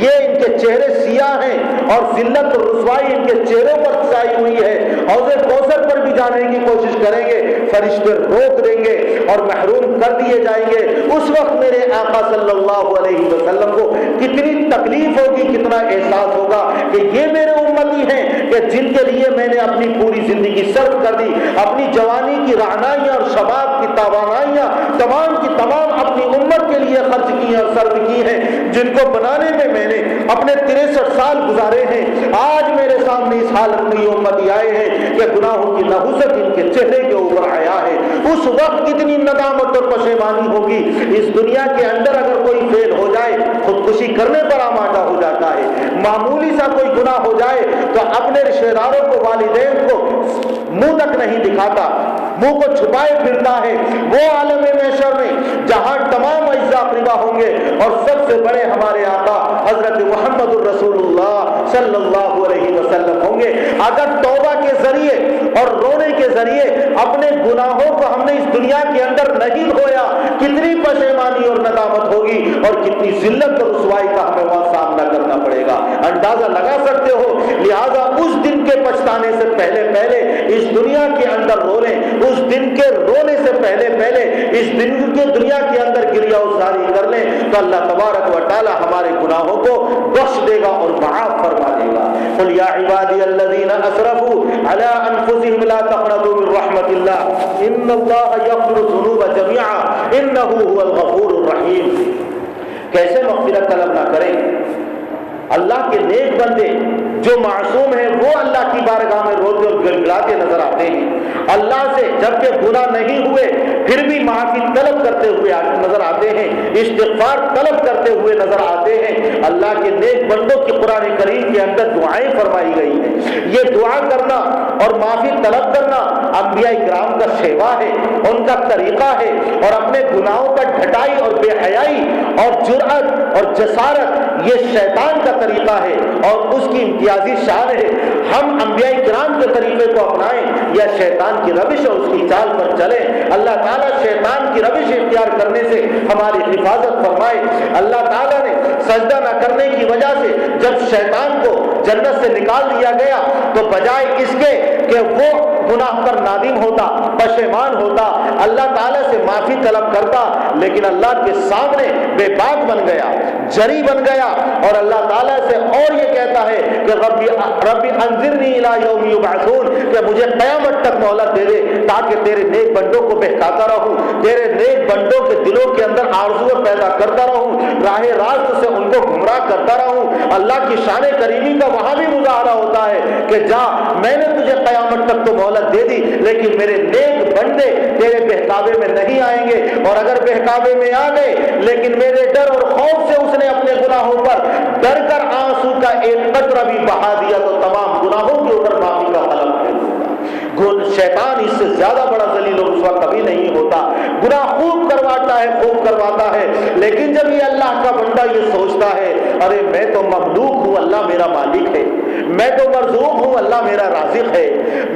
یہ ان کے چہرے سیاہ ہیں اور ذلت اور رسوائی ان کے چہروں پر چھائی ہوئی ہے، حوض کوثر پر بھی جانے کی کوشش کریں گے، فرشتے روک دیں گے اور محروم کر دیے جائیں گے۔ اس وقت میرے آقا صلی اللہ علیہ وسلم کو کتنی تکلیف ہوگی، کتنا احساس ہوگا کہ یہ میرے امتی ہیں کہ جن کے لیے میں نے اپنی پوری زندگی صرف کر دی، اپنی جوانی کی رعنائیاں اور شباب کی توانائیاں تمام کی تمام اپنی امت کے لیے خرچ کی اور صرف کی ہیں، جن کو بنانے میں نے اپنے 63 سال گزارے ہیں۔ آج میرے سامنے اس حالت میں یہ امتی آئے ہیں کہ گناہوں کی نحوست ان کے چہرے کے اوپر آیا ہے۔ اس وقت کتنی ندامت اور پشیمانی ہوگی۔ اس دنیا کے اندر اگر کوئی فیل ہو جائے خودکشی کرنے پر آمادہ ہو جاتا ہے، معمولی سا کوئی گناہ ہو جائے تو اپنے رشتہ داروں کو، والدین کو منہ تک نہیں دکھاتا، منہ کو چھپائے پھرتا ہے۔ وہ عالم محشر میں جہاں تمام اجزاء اقربا ہوں گے اور سب سے بڑے ہمارے آقا حضرت محمد الرسول اللہ صلی اللہ علیہ وسلم ہوں گے، اگر توبہ کے ذریعے اور رونے کے ذریعے اپنے گناہوں کو ہم نے اس دنیا کے اندر نہیں دھویا، کتنی پشیمانی اور ندامت ہوگی اور کتنی ذلت اور رسوائی کا ہمیں وہاں سامنا کرنا پڑے گا، اندازہ لگا سکتے ہو۔ لہذا اس دن کے پچھتانے سے پہلے اس دنیا کے اندر رو لیں، اس دن کے رونے سے پہلے اس دن کے دنیا کے اندر گریہ وزاری کر لیں تو اللہ تبارک و تعالی ہمارے گناہوں کو بخش دے گا اور معاف فرما دے گا۔ قل یا عبادی الذین اسرفوا علی انفسهم لا تقنطوا من رحمت اللہ ان اللہ یغفر الذنوب جميعا انہ هو الغفور الرحیم۔ کیسے مغفرت طلب نہ کریں؟ اللہ کے نیک بندے جو معصوم ہیں وہ اللہ کی بارگاہ میں روتے اور گڑگڑاتے نظر آتے ہیں، اللہ سے جبکہ گناہ نہیں ہوئے پھر بھی معافی طلب کرتے ہوئے نظر آتے ہیں، استغفار طلب کرتے ہوئے نظر آتے ہیں۔ اللہ کے نیک بندوں کی قرآن کریم کے اندر دعائیں فرمائی گئی ہیں۔ یہ دعا کرنا اور معافی طلب کرنا انبیاء کرام کا سیوا ہے، ان کا طریقہ ہے، اور اپنے گناہوں پر ڈھٹائی اور بے حیائی اور جرأت اور جسارت یہ شیطان کا طریقہ ہے اور اس کی امتیازی شان ہے۔ ہم انبیاء کرام کے طریقے کو اپنائیں یا شیطان کی روش اور اس کی چال پر چلیں۔ اللہ تعالیٰ شیطان کی روش اختیار کرنے سے ہماری حفاظت فرمائے۔ اللہ تعالیٰ نے سجدہ نہ کرنے کی وجہ سے جب شیطان کو جنت سے نکال دیا گیا تو بجائے اس کے کہ وہ گناہ پر نادم ہوتا، پشیمان ہوتا، اللہ تعالیٰ سے معافی طلب کرتا، لیکن اللہ کے سامنے بے باک بن گیا، جری بن گیا اور اللہ تعالیٰ سے اور یہ کہتا ہے کہ ربی انذرنی الی یوم یبعثون، کہ مجھے قیامت تک مہلت دے دے تاکہ تیرے نیک بندوں کو بہکاتا رہوں، تیرے نیک بندوں کے دلوں کے اندر آرزو پیدا کرتا رہوں، راہ راست سے ان کو گمراہ کرتا رہوں۔ اللہ کی شان کریمی کا وہاں بھی مظاہرہ ہوتا ہے کہ جا، میں نے تجھے قیامت تک تو مہلت دے دی لیکن میرے نیک بندے تیرے بہکاوے میں نہیں آئیں گے، اور اگر بہکاوے میں آ گئے لیکن میرے ڈر اور خوف سے اس نے اپنے گناہوں پر ڈر کر آنسو کا ایک قطرہ بھی بہا دیا تو تمام گناہوں کے اوپر معافی کا قلم پھیر دوں گا۔ شیطان اس سے زیادہ بڑا ذلیل و رسوا کبھی نہیں ہوتا۔ گناہ خوب کرواتا ہے، خوب کرواتا ہے، لیکن جب یہ اللہ کا بندہ یہ سوچتا ہے ارے میں تو مخلوق ہوں، اللہ میرا مالک ہے، میں تو مرزوق ہوں، اللہ میرا رازق ہے،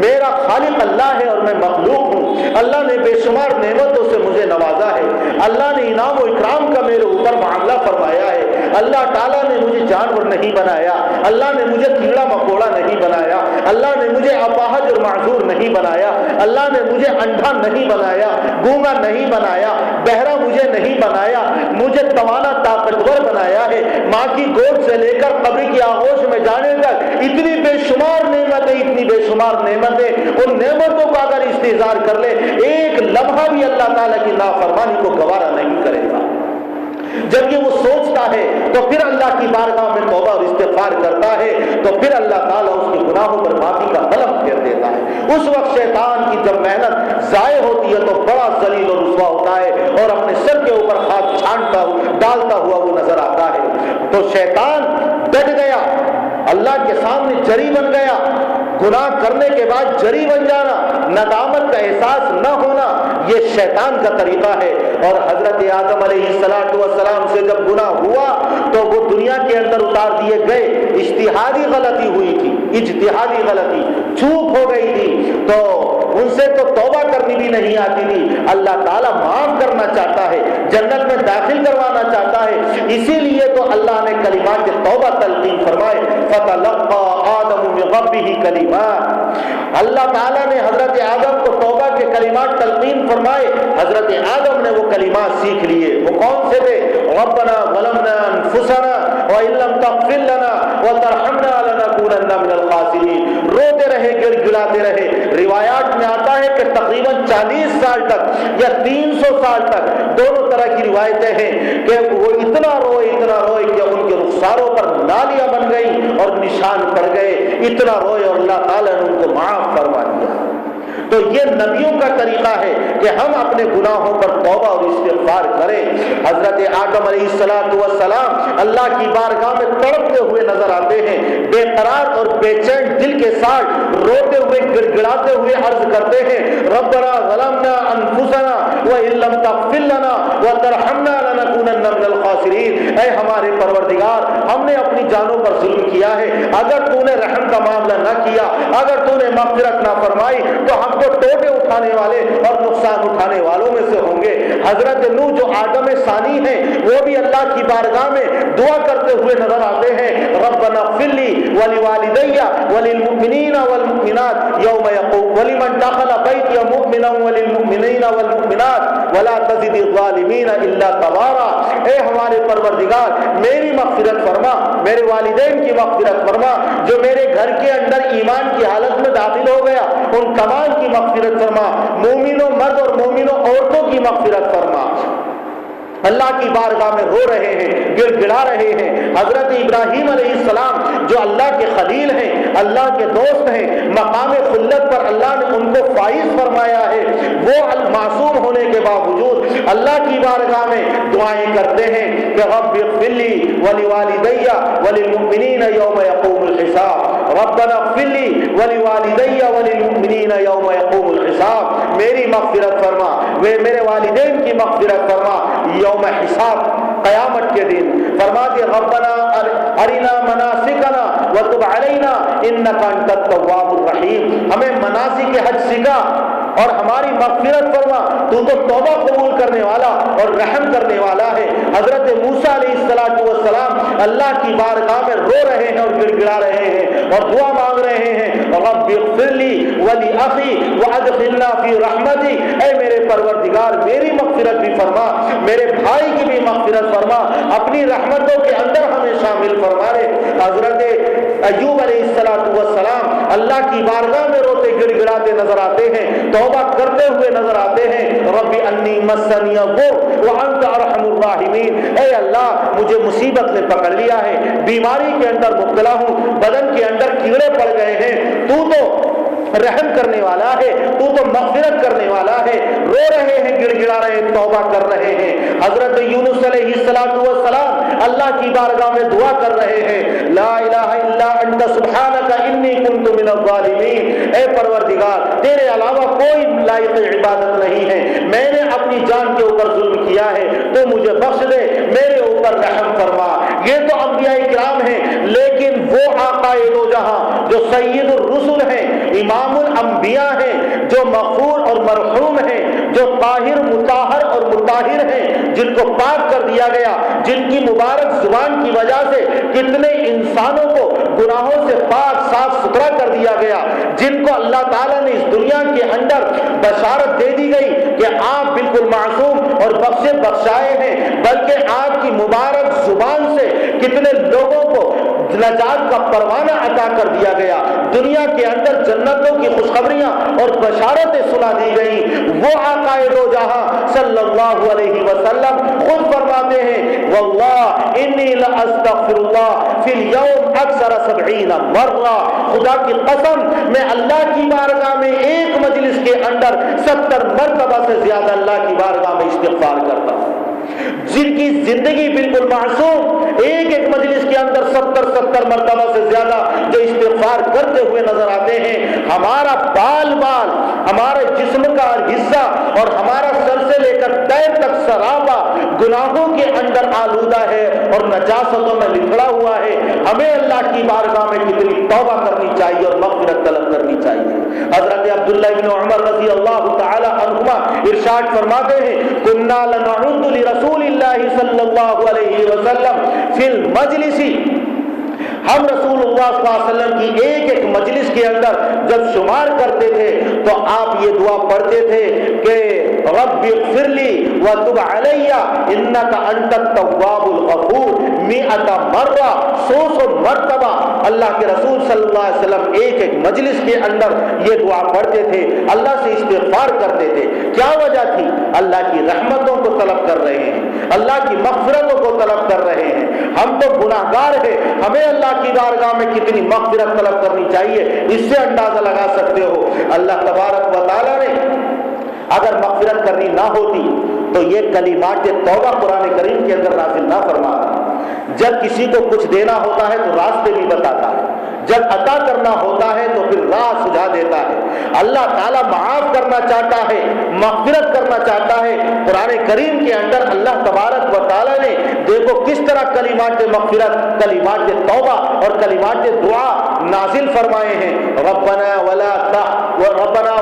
میرا خالق اللہ ہے اور میں مخلوق ہوں، اللہ نے بے شمار نعمتوں سے مجھے نوازا ہے، اللہ نے انعام و اکرام کا میرے اوپر معاملہ فرمایا ہے، اللہ تعالیٰ نے مجھے جانور نہیں بنایا، اللہ نے مجھے کیڑا مکوڑا نہیں بنایا، اللہ نے مجھے اپاہج اور معذور نہیں بنایا، اللہ نے مجھے اندھا نہیں بنایا، گونگا نہیں بنایا، بہرا مجھے نہیں بنایا، مجھے توانا طاقتور بنایا ہے۔ ماں کی گود سے لے کر قبر کی آغوش میں جانے تک اتنی بے شمار نعمتیں، اتنی بے شمار نعمتیں، ان نعمتوں کا اگر استحضار کر لے ایک لمحہ بھی اللہ تعالیٰ کی نافرمانی کو گوارا نہیں کرے گا۔ جب یہ وہ سوچتا ہے تو پھر اللہ کی بارگاہ میں توبہ اور استغفار کرتا ہے تو پھر اللہ تعالیٰ اس کے گناہوں پر معافی کا قلم پھیر دیتا ہے۔ اس وقت شیطان کی جب محنت ضائع ہوتی ہے تو بڑا ذلیل اور رسوا ہوتا ہے اور اپنے سر کے اوپر ہاتھ چھانٹتا ڈالتا ہوا وہ نظر آتا ہے۔ تو شیطان ڈٹ گیا، اللہ کے سامنے جری بن گیا۔ گناہ کرنے کے بعد جری بن جانا، ندامت کا احساس نہ ہونا، یہ شیطان کا طریقہ ہے۔ اور حضرت آدم علیہ السلام سے جب گناہ ہوا تو وہ دنیا کے اندر اتار دیے گئے، اجتہادی غلطی ہوئی تھی، اجتہادی غلطی، چوک ہو گئی تھی، تو ان سے تو توبہ کرنی بھی نہیں آتی تھی۔ اللہ تعالیٰ معاف کرنا چاہتا ہے، جنت میں داخل کروانا چاہتا ہے، اسی لیے تو اللہ نے کلمات توبہ تلقین فرمائے۔ فَتَلَقَّى آدَمُ مِن رَّبِّهِ کلمات، اللہ تعالیٰ نے حضرت آدم کو توبہ کے کلمات تلقین فرمائے۔ حضرت آدم نے وہ کلمات سیکھ لیے۔ وہ کون سے تھے؟ ربنا ظلمنا انفسنا وان لم تغفر لنا وترحمنا لنكونن من الخاسرین، روتے رہے، گڑ گڑاتے رہے۔ روایات میں آتا ہے کہ تقریباً 40 سال تک یا 300 سال تک، دونوں طرح کی روایتیں ہیں کہ وہ اتنا روئے کہ ان کے رخساروں پر نالیاں بن گئیں اور نشان پڑ گئے، اتنا روئے اور اللہ تعالیٰ نے ان کو معاف فرما دیا۔ تو یہ نبیوں کا طریقہ ہے کہ ہم اپنے گناہوں پر توبہ اور استغفار کریں۔ حضرت آدم علیہ السلام اللہ کی بارگاہ میں تڑپتے ہوئے نظر آتے ہیں، بے قرار اور بے چین دل کے ساتھ روتے ہوئے گڑ گڑاتے ہوئے عرض کرتے ہیں ربنا ظلمنا انفسنا وان لم تغفر لنا وترحمنا لنكونن من الخاسرین، اے ہمارے پروردگار، ہم نے اپنی جانوں پر ظلم کیا ہے، اگر تو نے رحم کا معاملہ نہ کیا، اگر تو نے مغفرت نہ فرمائی تو ہم تو ٹوٹے اٹھانے والے اور نقصان اٹھانے والوں میں سے ہوں گے۔ حضرت نوح جو آدم ثانی ہیں، وہ بھی اللہ کی بارگاہ میں دعا کرتے ہوئے نظر آتے ہیں ربنا اغفر لی ولوالدی وللمؤمنین والمؤمنات یوم یقوم ولمن دخل بیتی مؤمنا وللمؤمنین والمؤمنات ولا تزد الظالمین الا تبارا، اے ہمارے پروردگار میری مغفرت فرما، میرے والدین کی مغفرت فرما، جو میرے گھر کے اندر ایمان کی حالت میں داخل ہو گیا ان تمام کی مغفرت فرما، مومنوں مرد اور مومنوں عورتوں کی مغفرت فرما۔ اللہ کی بارگاہ میں رو رہے ہیں، گڑ گڑا رہے ہیں۔ حضرت ابراہیم علیہ السلام جو اللہ کے خلیل ہیں، اللہ کے دوست ہیں، مقام خلت پر اللہ نے ان کو فائز فرمایا ہے، وہ معصوم ہونے کے باوجود اللہ کی بارگاہ میں دعائیں کرتے ہیں کہ رب اغفر لی ولوالدی وللمؤمنین یوم یقوم الحساب، ربنا اغفر لی ولوالدی وللمؤمنین یوم یقوم الحساب، میری مغفرت فرما، میرے والدین کی مغفرت فرما یوم حساب، قیامت کے دن۔ فرماتے ربنا ارنا مناسکنا وتب علینا انک انت التواب الرحیم، ہمیں مناسک حج سکھا اور ہماری مغفرت فرما، تو توبہ قبول کرنے والا اور رحم کرنے والا ہے۔ حضرت موسیٰ علیہ السلام اللہ کی بارگاہ میں رو رہے ہیں اور گڑ گڑا رہے ہیں اور دعا مانگ رہے ہیں رب اغفر لی ولاخی وادخلنا فی رحمتی، اے میرے پروردگار میری مغفرت بھی فرما، میرے بھائی کی بھی مغفرت فرما، اپنی رحمتوں کے اندر ہمیں شامل فرما لے۔ حضرت ایوب علیہ السلام اللہ کی بارگاہ میں روتے گڑ گڑاتے نظر آتے ہیں، توبہ کرتے ہوئے نظر آتے ہیں رب انی مسنی الضر وانت ارحم الراحمین، اے اللہ مجھے مصیبت نے پکڑ لیا ہے، بیماری کے اندر مبتلا ہوں، بدن کے اندر کیڑے پڑ گئے ہیں، تو رحم کرنے والا ہے، تو مغفرت کرنے والا ہے۔ رو رہے ہیں، گڑ گڑا رہے ہیں، توبہ کر رہے ہیں۔ حضرت یونس علیہ السلام اللہ کی بارگاہ میں دعا کر رہے ہیں لا الہ الا انت سبحانک انی کنت من الظالمین، اے پروردگار تیرے علاوہ کوئی لائق عبادت نہیں ہے، میں نے اپنی جان کے اوپر ظلم کیا ہے، تو مجھے بخش دے، میرے اوپر رحم فرما۔ یہ تو انبیاء کرام ہیں، لیکن وہ آقا دو جہاں جو سید الرسل ہیں، امام الانبیاء ہیں، جو مغفور اور مرحوم ہیں، جو طاہر مطہر اور مطہر ہیں، جن کو پاک کر دیا گیا، جن کی مبارک زبان کی وجہ سے کتنے انسانوں کو گناہوں سے پاک صاف ستھرا کر دیا گیا، جن کو اللہ تعالیٰ نے اس دنیا کے اندر بشارت دے دی گئی کہ آپ بالکل معصوم اور بخشے بخشائے ہیں، بلکہ آپ کی مبارک زبان سے کتنے لوگوں کو نجات کا پروانہ عطا کر دیا گیا، دنیا کے اندر جنتوں کی خوشخبریاں اور بشارتیں سنا دی گئیں۔ وہ آقا دو جہاں صلی اللہ علیہ وسلم خود فرماتے ہیں واللہ انی لاستغفر اللہ فی اليوم اکثر 70 مرہ، خدا کی قسم میں اللہ کی بارگاہ میں ایک مجلس کے اندر 70 مرتبہ سے زیادہ اللہ کی بارگاہ میں استغفار کرتا ہوں۔ جن کی زندگی بالکل معصوم، ایک ایک مجلس کے اندر 70 مرتبہ سے زیادہ جو استغفار کرتے ہوئے نظر آتے ہیں، ہمارا بال ہمارے جسم کا حصہ اور ہمارا سر سے لے کر پیر تک سرابا گناہوں کے اندر آلودہ ہے اور نجاستوں میں لکھڑا ہوا ہے۔ ہمیں اللہ کی بارگاہ میں کتنی توبہ کرنی چاہیے اور مغفرت طلب کرنی چاہیے۔ حضرت عبداللہ بن عمر رضی اللہ تعالی عنہما ارشاد فرماتے ہیں، کنا لنعد لرسول اللہ صلی اللہ علیہ وسلم فی المجلس، ہم رسول اللہ صلی اللہ علیہ وسلم کی ایک ایک مجلس کے اندر جب شمار کرتے تھے تو آپ یہ دعا پڑھتے تھے کہ رب اغفر لی وتب علی انک انت التواب الغفور 100 مرہ، 100 مرتبہ اللہ کے رسول صلی اللہ علیہ وسلم ایک ایک مجلس کے اندر یہ دعا پڑھتے تھے، اللہ سے استغفار کرتے تھے۔ کیا وجہ تھی؟ اللہ کی رحمتوں کو طلب کر رہے ہیں، اللہ کی مغفرتوں کو طلب کر رہے ہیں۔ ہم تو گناہگار ہیں، ہمیں اللہ کی بارگاہ میں کتنی مغفرت طلب کرنی چاہیے، اس سے اندازہ لگا سکتے ہو۔ اللہ تبارک و تعالیٰ نے اگر مغفرت کرنی نہ ہوتی تو یہ کلمات توبہ قرآن کریم کے اندر نازل نہ فرماتا۔ جب کسی کو کچھ دینا ہوتا ہے تو راستے بھی بتاتا ہے، جب عطا کرنا ہوتا ہے تو پھر راہ سجھا دیتا ہے۔ اللہ تعالیٰ معاف کرنا چاہتا ہے، مغفرت کرنا چاہتا ہے۔ قرآن کریم کے اندر اللہ تبارک و تعالیٰ نے دیکھو کس طرح کلمات مغفرت، کلمات توبہ اور کلمات دعا نازل فرمائے ہیں۔ ربنا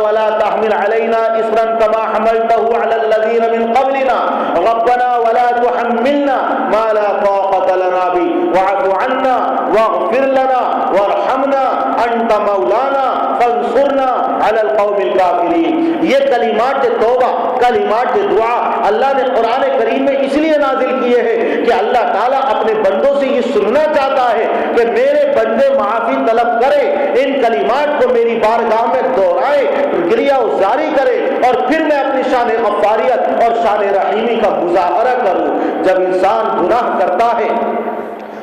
ولا تحمل علينا اصرا كما حملته على الذين من قبلنا ربنا ولا تحملنا ما لا طاقة لنا به واعف عنا واغفر لنا وارحمنا انت مولانا فانصرنا على القوم الكافرين۔ یہ کلمات توبہ، کلمات دعا اللہ نے قرآن کریم میں اس لیے نازل کیے ہیں کہ اللہ تعالیٰ اپنے بندوں سے یہ سننا چاہتا ہے کہ میرے بندے معافی طلب کرے، ان کلمات کو میری بارگاہ میں دہرائے، گریہ وزاری کرے اور پھر میں اپنی شان غفاریت اور شان رحیمی کا مظاہرہ کروں۔ جب انسان گناہ کرتا ہے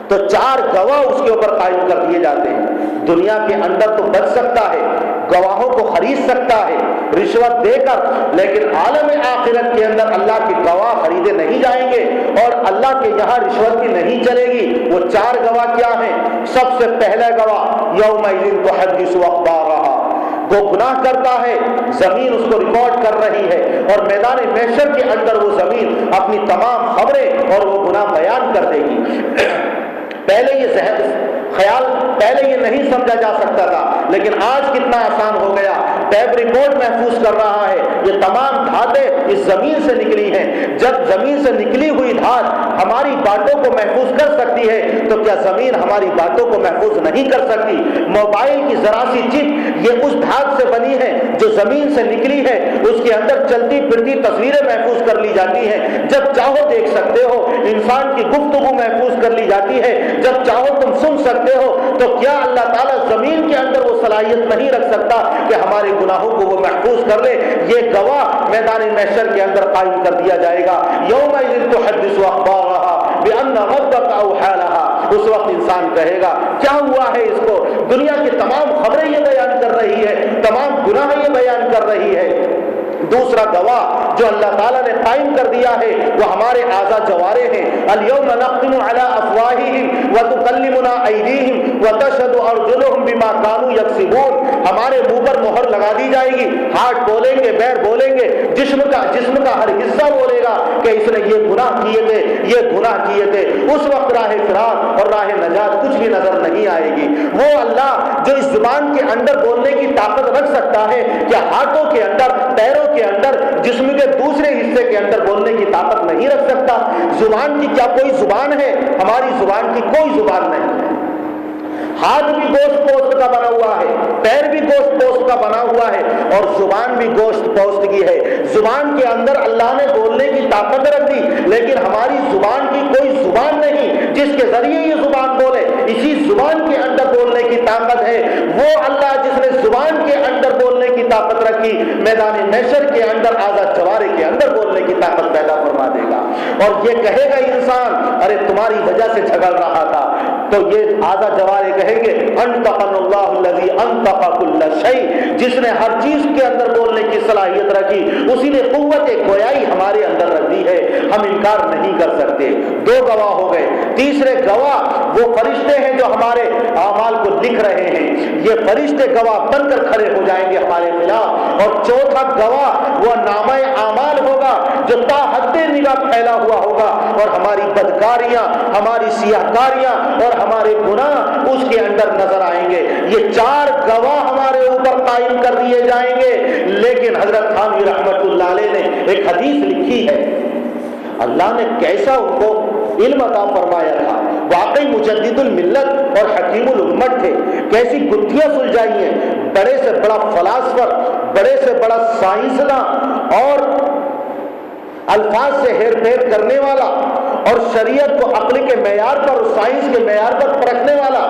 تو 4 گواہ اس کے اوپر قائم کر دیے جاتے ہیں۔ دنیا کے اندر تو بچ سکتا ہے، گواہوں کو خرید سکتا ہے رشوت دے کر، لیکن عالم آخرت کے اندر اللہ کے گواہ خریدے نہیں جائیں گے اور اللہ کے یہاں رشوت بھی نہیں چلے گی۔ وہ 4 گواہ کیا ہیں؟ سب سے پہلا گواہ یومئذ تحدث اخبارہا، وہ گناہ کرتا ہے، زمین اس کو ریکارڈ کر رہی ہے اور میدان محشر کے اندر وہ زمین اپنی تمام خبریں اور وہ گناہ بیان کر دے گی۔ پہلے یہ نہیں سمجھا جا سکتا تھا، لیکن آج کتنا آسان ہو گیا۔ ٹیپ ریکارڈ محفوظ کر رہا ہے، یہ تمام دھاتیں اس زمین سے نکلی ہیں۔ جب زمین سے نکلی ہوئی دھات ہماری باتوں کو محفوظ کر سکتی ہے تو کیا زمین ہماری باتوں کو محفوظ نہیں کر سکتی؟ موبائل کی ذرا سی چپ یہ اس دھات سے بنی ہے جو زمین سے نکلی ہے، اس کے اندر چلتی پھرتی تصویریں محفوظ کر لی جاتی ہیں، جب چاہو دیکھ سکتے ہو۔ انسان کی گفتگو محفوظ کر لی جاتی ہے، جب چاہو تم سن سکتے ہو۔ تو کیا اللہ تعالیٰ زمین کے اندر وہ صلاحیت نہیں رکھ سکتا کہ ہمارے گناہوں کو وہ محفوظ کر لے؟ یہ گواہ میدان محشر کے اندر قائم کر دیا جائے گا۔ یومئذ تحدث اخبارہا بان ربک اوحی لہا، اس وقت انسان کہے گا کیا ہوا ہے اس کو؟ دنیا کی تمام خبریں یہ بیان کر رہی ہے، تمام گناہ یہ بیان کر رہی ہے۔ دوسرا گواہ جو اللہ تعالیٰ نے قائم کر دیا ہے وہ ہمارے اعضاء جوارے ہیں۔ الیوم نختم علی افواہہم وتکلمنا ایدیہم وتشہد ارجلہم بما کانوا یکسبون، ہمارے منہ پر مہر لگا دی جائے گی، ہاتھ بولیں گے، پیر بولیں گے، جسم کا ہر حصہ بولے گا کہ اس نے یہ گناہ کیے تھے، یہ گناہ کیے تھے۔ اس وقت راہ فرار اور راہ نجات کچھ بھی نظر نہیں آئے گی۔ وہ اللہ جو اس زبان کے اندر بولنے کی طاقت رکھ سکتا ہے، کیا ہاتھوں کے اندر، پیروں کے اندر، جسم کے دوسرے حصے کے اندر بولنے کی طاقت نہیں رکھ سکتا؟ زبان کی کیا کوئی زبان ہے؟ ہماری زبان کی کوئی زبان نہیں ہے۔ ہاتھ بھی گوشت پوست کا بنا ہوا ہے، پیر بھی گوشت پوست کا بنا ہوا ہے اور زبان بھی گوشت پوست کی ہے۔ زبان کے اندر اللہ نے بولنے کی طاقت رکھ دی، لیکن ہماری زبان کی کوئی زبان نہیں جس کے ذریعے یہ زبان بولے۔ اسی زبان کے اندر بولنے کی طاقت ہے وہ اللہ جس نے زبان کے اندر بولنے کی طاقت رکھی، میدان محشر کے اندر آزاد جوارے کے اندر بولنے کی طاقت پیدا فرما دے گا۔ اور یہ کہے گا انسان ارے تمہاری وجہ سے جھگڑ رہا تھا، تو یہ آزا جوارے کہیں گے انطقنا اللہ الذی انطق کل شیء، جس نے ہر چیز کے اندر بولنے کی صلاحیت رکھی اسی نے قوت گویائی ہمارے اندر رکھ دی ہے، ہم انکار نہیں کر سکتے۔ دو گواہ ہو گئے، تیسرے گواہ وہ فرشتے ہیں جو ہمارے اعمال کو لکھ رہے ہیں، یہ فرشتے گواہ بن کر کھڑے ہو جائیں گے ہمارے خلاف، اور چوتھا گواہ وہ نامہ اعمال ہوگا جو تا حد نگاہ پھیلا ہوا ہوگا، اور ہماری بدکاریاں، ہماری سیاہکاریاں اور ہمارے گناہ اس کے اندر نظر آئیں گے۔ یہ چار گواہ ہمارے اوپر قائم کر دیے جائیں گے۔ لیکن حضرت تھانوی رحمت اللہ علیہ نے ایک حدیث لکھی ہے، اللہ نے کیسا ان کو علم عطا فرمایا تھا، واقعی مجدد الملت اور حکیم الامت تھے، کیسی گتھیاں سلجھائی ہیں، بڑے سے بڑا فلاسفر، بڑے سے بڑا سائنسداں اور الفاظ سے ہیر پھیر کرنے والا اور شریعت کو عقل کے معیار پر اور سائنس کے معیار پر پرکھنے والا،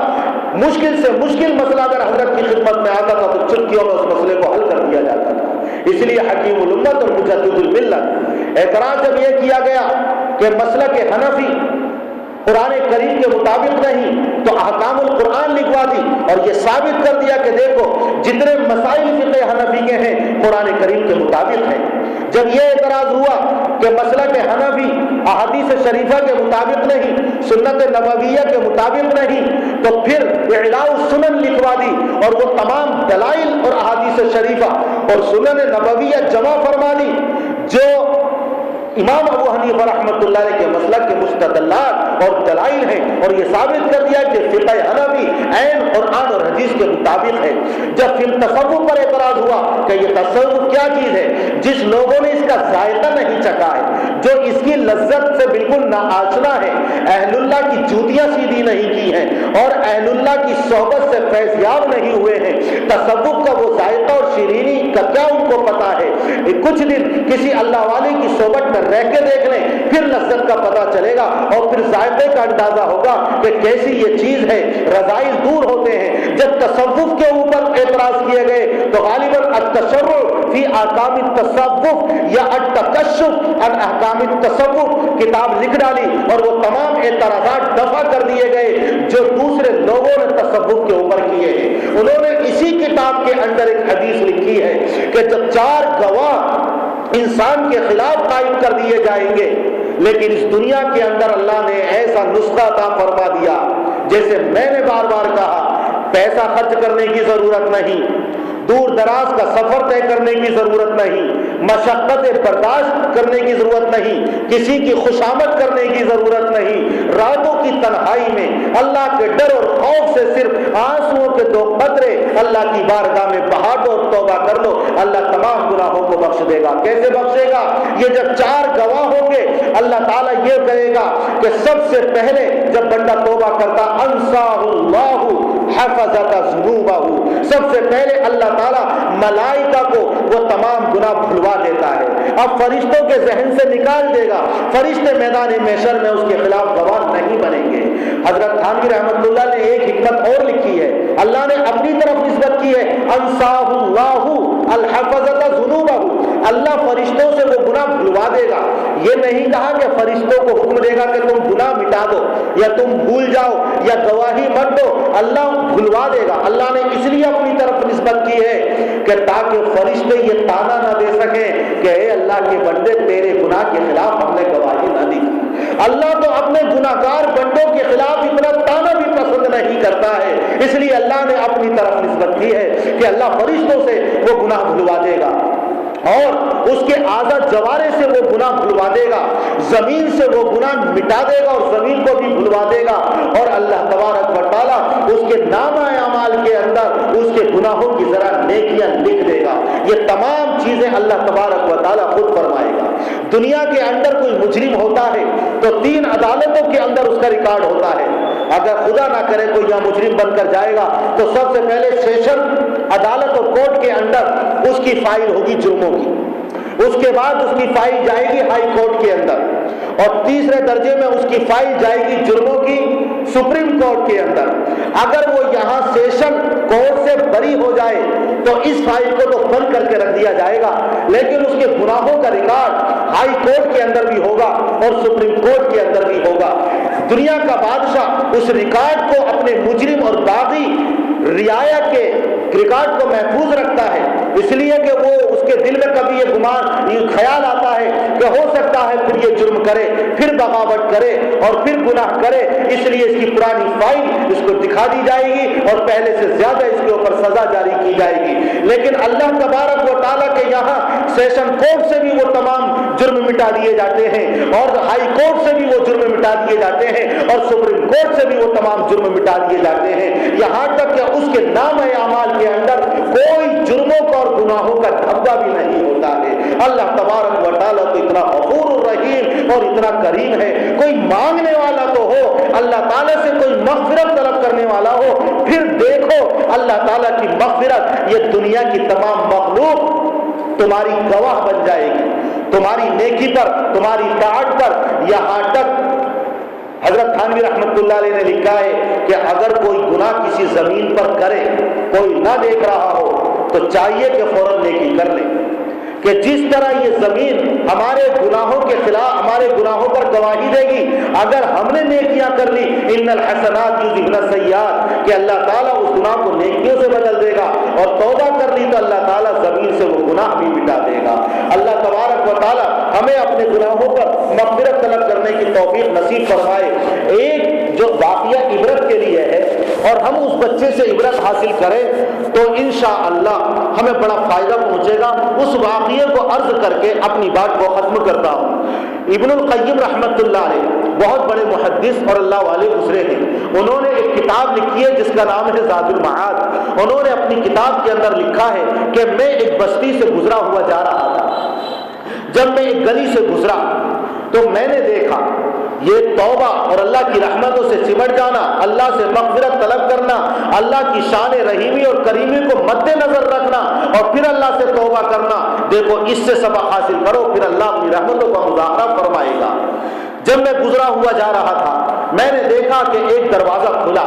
مشکل سے مشکل مسئلہ اگر حضرت کی خدمت میں آتا تھا تو چٹکیوں میں اس مسئلے کو حل کر دیا جاتا تھا۔ اس لیے حکیم الامت اور مجدد الملت، اعتراض جب یہ کیا گیا کہ مسلک حنفی قرآن کریم کے مطابق نہیں تو احکام القرآن لکھوا دی اور یہ ثابت کر دیا کہ دیکھو جتنے مسائل فقہ حنفی کے ہیں قرآن کریم کے مطابق ہیں۔ جب یہ اعتراض ہوا کہ مسلک حنفی احادیث شریفہ کے مطابق نہیں، سنت نبویہ کے مطابق نہیں، تو پھر اعلاء السنن لکھوا دی اور وہ تمام دلائل اور احادیث شریفہ اور سنن نبویہ جمع فرما دی جو امام ابو حنیفہ رحمۃ اللہ علیہ کے مسلک کے مستدلات اور دلائل ہیں، اور یہ ثابت کر دیا کہ فقہ حنفی عین قرآن اور حدیث کے مطابق ہے۔ جب پھر تصوف پر اعتراض ہوا کہ یہ تصوف کیا چیز ہے، جس لوگوں نے اس کا ذائقہ نہیں چکھا ہے، جو اس کی لذت سے بالکل ناآشنا ہے، اہل اللہ کی جوتیاں سیدھی نہیں کی ہیں اور اہل اللہ کی صحبت سے فیضیاب نہیں ہوئے ہیں، تصوف کا وہ ذائقہ اور شیرینی کا کیا ان کو پتا ہے؟ کچھ دن کسی اللہ والے کی صحبت میں رہ کے دیکھ لیں، پھر لذت کا پتہ چلے گا اور پھر ذائقے کا اندازہ ہوگا کہ کیسی یہ چیز ہے، رذائل دور ہوتے ہیں۔ جب تصوف کے اوپر اعتراض کیے گئے تو غالباً التشرع فی احکام التصوف یا التکشف عن احکام التصوف کتاب لکھ ڈالی اور وہ تمام اعتراضات دفع کر دیے گئے جو دوسرے لوگوں نے تصوف کے اوپر کیے ہیں۔ انہوں نے اسی کتاب کے اندر ایک حدیث لکھی ہے کہ جب چار گواہ انسان کے خلاف قائم کر دیے جائیں گے، لیکن اس دنیا کے اندر اللہ نے ایسا نسخہ عطا فرما دیا، جیسے میں نے بار بار کہا، پیسہ خرچ کرنے کی ضرورت نہیں، دور دراز کا سفر طے کرنے کی ضرورت نہیں، مشقت برداشت کرنے کی ضرورت نہیں، کسی کی خوشامد کرنے کی ضرورت نہیں، راتوں کی تنہائی میں اللہ کے ڈر اور خوف سے صرف آنسوؤں کے 2 قطرے اللہ کی بارگاہ میں بہا دو اور توبہ کر لو، اللہ تمام گناہوں کو بخش دے گا۔ کیسے بخشے گا؟ یہ جب 4 گواہ ہوں گے اللہ تعالیٰ یہ کرے گا کہ سب سے پہلے جب بندہ توبہ کرتا انساہ اللہ حفظت ذنوبہ، سب سے پہلے اللہ تعالیٰ ملائکہ کو وہ تمام گناہ بھلوا دیتا ہے، اب فرشتوں کے ذہن سے نکال دے گا، فرشتے میدان محشر میں اس کے خلاف گواہ نہیں بنیں گے۔ حضرت تھانوی رحمۃ اللہ نے ایک حکمت اور لکھی ہے، اللہ نے اپنی طرف نسبت کی ہے، انساہ اللہ الحفظت ذنوبہ، اللہ فرشتوں سے وہ گناہ بھلوا دے گا۔ یہ نہیں کہا کہ فرشتوں کو حکم دے گا کہ تم گناہ مٹا دو یا تم بھول جاؤ یا گواہی مت دو، اللہ بھلوا دے گا۔ اللہ نے اس لیے اپنی طرف نسبت کی ہے کہ تاکہ فرشتے یہ تانا نہ دے سکیں کہ اے اللہ کے بندے تیرے گناہ کے خلاف ہم نے گواہی نہ دی۔ اللہ تو اپنے گناہگار بندوں کے خلاف اتنا تانا بھی پسند نہیں کرتا ہے، اس لیے اللہ نے اپنی طرف نسبت کی ہے کہ اللہ فرشتوں سے وہ گناہ بھلوا دے گا اور اس کے اعضاء جوارے سے وہ گناہ بھلوا دے گا، زمین سے وہ گناہ مٹا دے گا اور زمین کو بھی بھلوا دے گا، اور اللہ تبارک و تعالیٰ اس کے نامہ اعمال کے اندر اس کے گناہوں کی ذرا نیکیاں لکھ دے گا۔ یہ تمام چیزیں اللہ تبارک و تعالیٰ خود فرمائے گا۔ دنیا کے اندر کوئی مجرم ہوتا ہے تو 3 عدالتوں کے اندر اس کا ریکارڈ ہوتا ہے، اگر خدا نہ کرے کوئی یہاں مجرم بن کر جائے گا تو سب سے پہلے سیشن عدالت اور کورٹ کے اندر اس کی فائل ہوگی جرموں کی، اس کے بعد اس کی فائل جائے گی ہائی کورٹ کے اندر، اور تیسرے درجے میں اس کی فائل جائے گی جرموں کی سپریم کورٹ کے اندر۔ اگر وہ یہاں سیشن کورٹ سے بری ہو جائے تو اس فائل کو تو بند کر کے رکھ دیا جائے گا، لیکن اس کے گناہوں کا ریکارڈ ہائی کورٹ کے اندر بھی ہوگا اور سپریم کورٹ کے اندر بھی ہوگا۔ دنیا کا بادشاہ اس ریکارڈ کو اپنے مجرم اور باغی رعایا کے ریکارڈ کو محفوظ رکھتا ہے، اس لیے کہ وہ اس کے دل میں کبھی یہ گمان یہ خیال آتا ہے کہ ہو سکتا ہے پھر یہ جرم کرے، پھر بغاوت کرے اور پھر گناہ کرے، اس لیے اس کی پرانی فائل اس کو دکھا دی جائے گی اور پہلے سے زیادہ اس کے اوپر سزا جاری کی جائے گی۔ لیکن اللہ تبارک و تعالیٰ کے یہاں سیشن کورٹ سے بھی وہ تمام جرم مٹا دیے جاتے ہیں اور ہائی کورٹ سے بھی وہ جرم مٹا دیے جاتے ہیں اور سپریم کورٹ سے بھی وہ تمام جرم مٹا دیے جاتے ہیں، یہاں تک کہ اس کے نام اعمال کے اندر کوئی جرموں کا اور گناہوں کا دھبا بھی نہیں ہوتا ہے۔ اللہ تبارک و تعالیٰ تو اتنا غفور الرحیم اور اتنا کریم ہے، کوئی مانگنے والا تو ہو، اللہ تعالیٰ سے کوئی مغفرت طلب کرنے والا ہو، پھر دیکھو اللہ تعالیٰ کی مغفرت، یہ دنیا کی تمام مخلوق تمہاری گواہ بن جائے گی، تمہاری نیکی پر، تمہاری طاعت پر، یہاں تک حضرت تھانوی رحمت اللہ علیہ نے لکھا ہے کہ اگر کوئی گناہ کسی زمین پر کرے، کوئی نہ دیکھ رہا ہو، تو چاہیے کہ فوراً نیکی کر لے، کہ جس طرح یہ زمین ہمارے گناہوں کے خلاف ہمارے گناہوں پر گواہی دے گی، اگر ہم نے نیکیاں کر لی ان الحسنات یذہبن السیئات، کہ اللہ تعالیٰ اس گناہ کو نیکیوں سے بدل دے گا، اور توبہ کر لی تو اللہ تعالیٰ زمین سے وہ گناہ بھی مٹا دے گا۔ اللہ تبارک و تعالیٰ ہمیں اپنے گناہوں پر مغفرت طلب کرنے کی توفیق نصیب فرمائے۔ ایک جو واقعہ عبرت کے لیے ہے اور ہم اس بچے سے عبرت حاصل کریں تو انشاءاللہ ہمیں بڑا فائدہ پہنچے گا۔ اس واقعے کو عرض کر کے اپنی بات کو ختم کرتا ہوں۔ ابن القیم رحمت اللہ علیہ بہت بڑے محدث اور اللہ والے گزرے ہیں، انہوں نے ایک کتاب لکھی ہے جس کا نام ہے زاد المعاد۔ انہوں نے اپنی کتاب کے اندر لکھا ہے کہ میں ایک بستی سے گزرا ہوا جا رہا تھا، جب میں ایک گلی سے گزرا تو میں نے دیکھا یہ توبہ اور اللہ کی رحمتوں سے سمٹ جانا، اللہ سے مغفرت طلب کرنا، اللہ کی شان رحیمی اور کریمی کو مد نظر رکھنا اور پھر اللہ سے توبہ کرنا، دیکھو اس سے سبق حاصل کرو، پھر اللہ اپنی رحمتوں کا مظاہرہ فرمائے گا۔ جب میں گزرا ہوا جا رہا تھا میں نے دیکھا کہ ایک دروازہ کھلا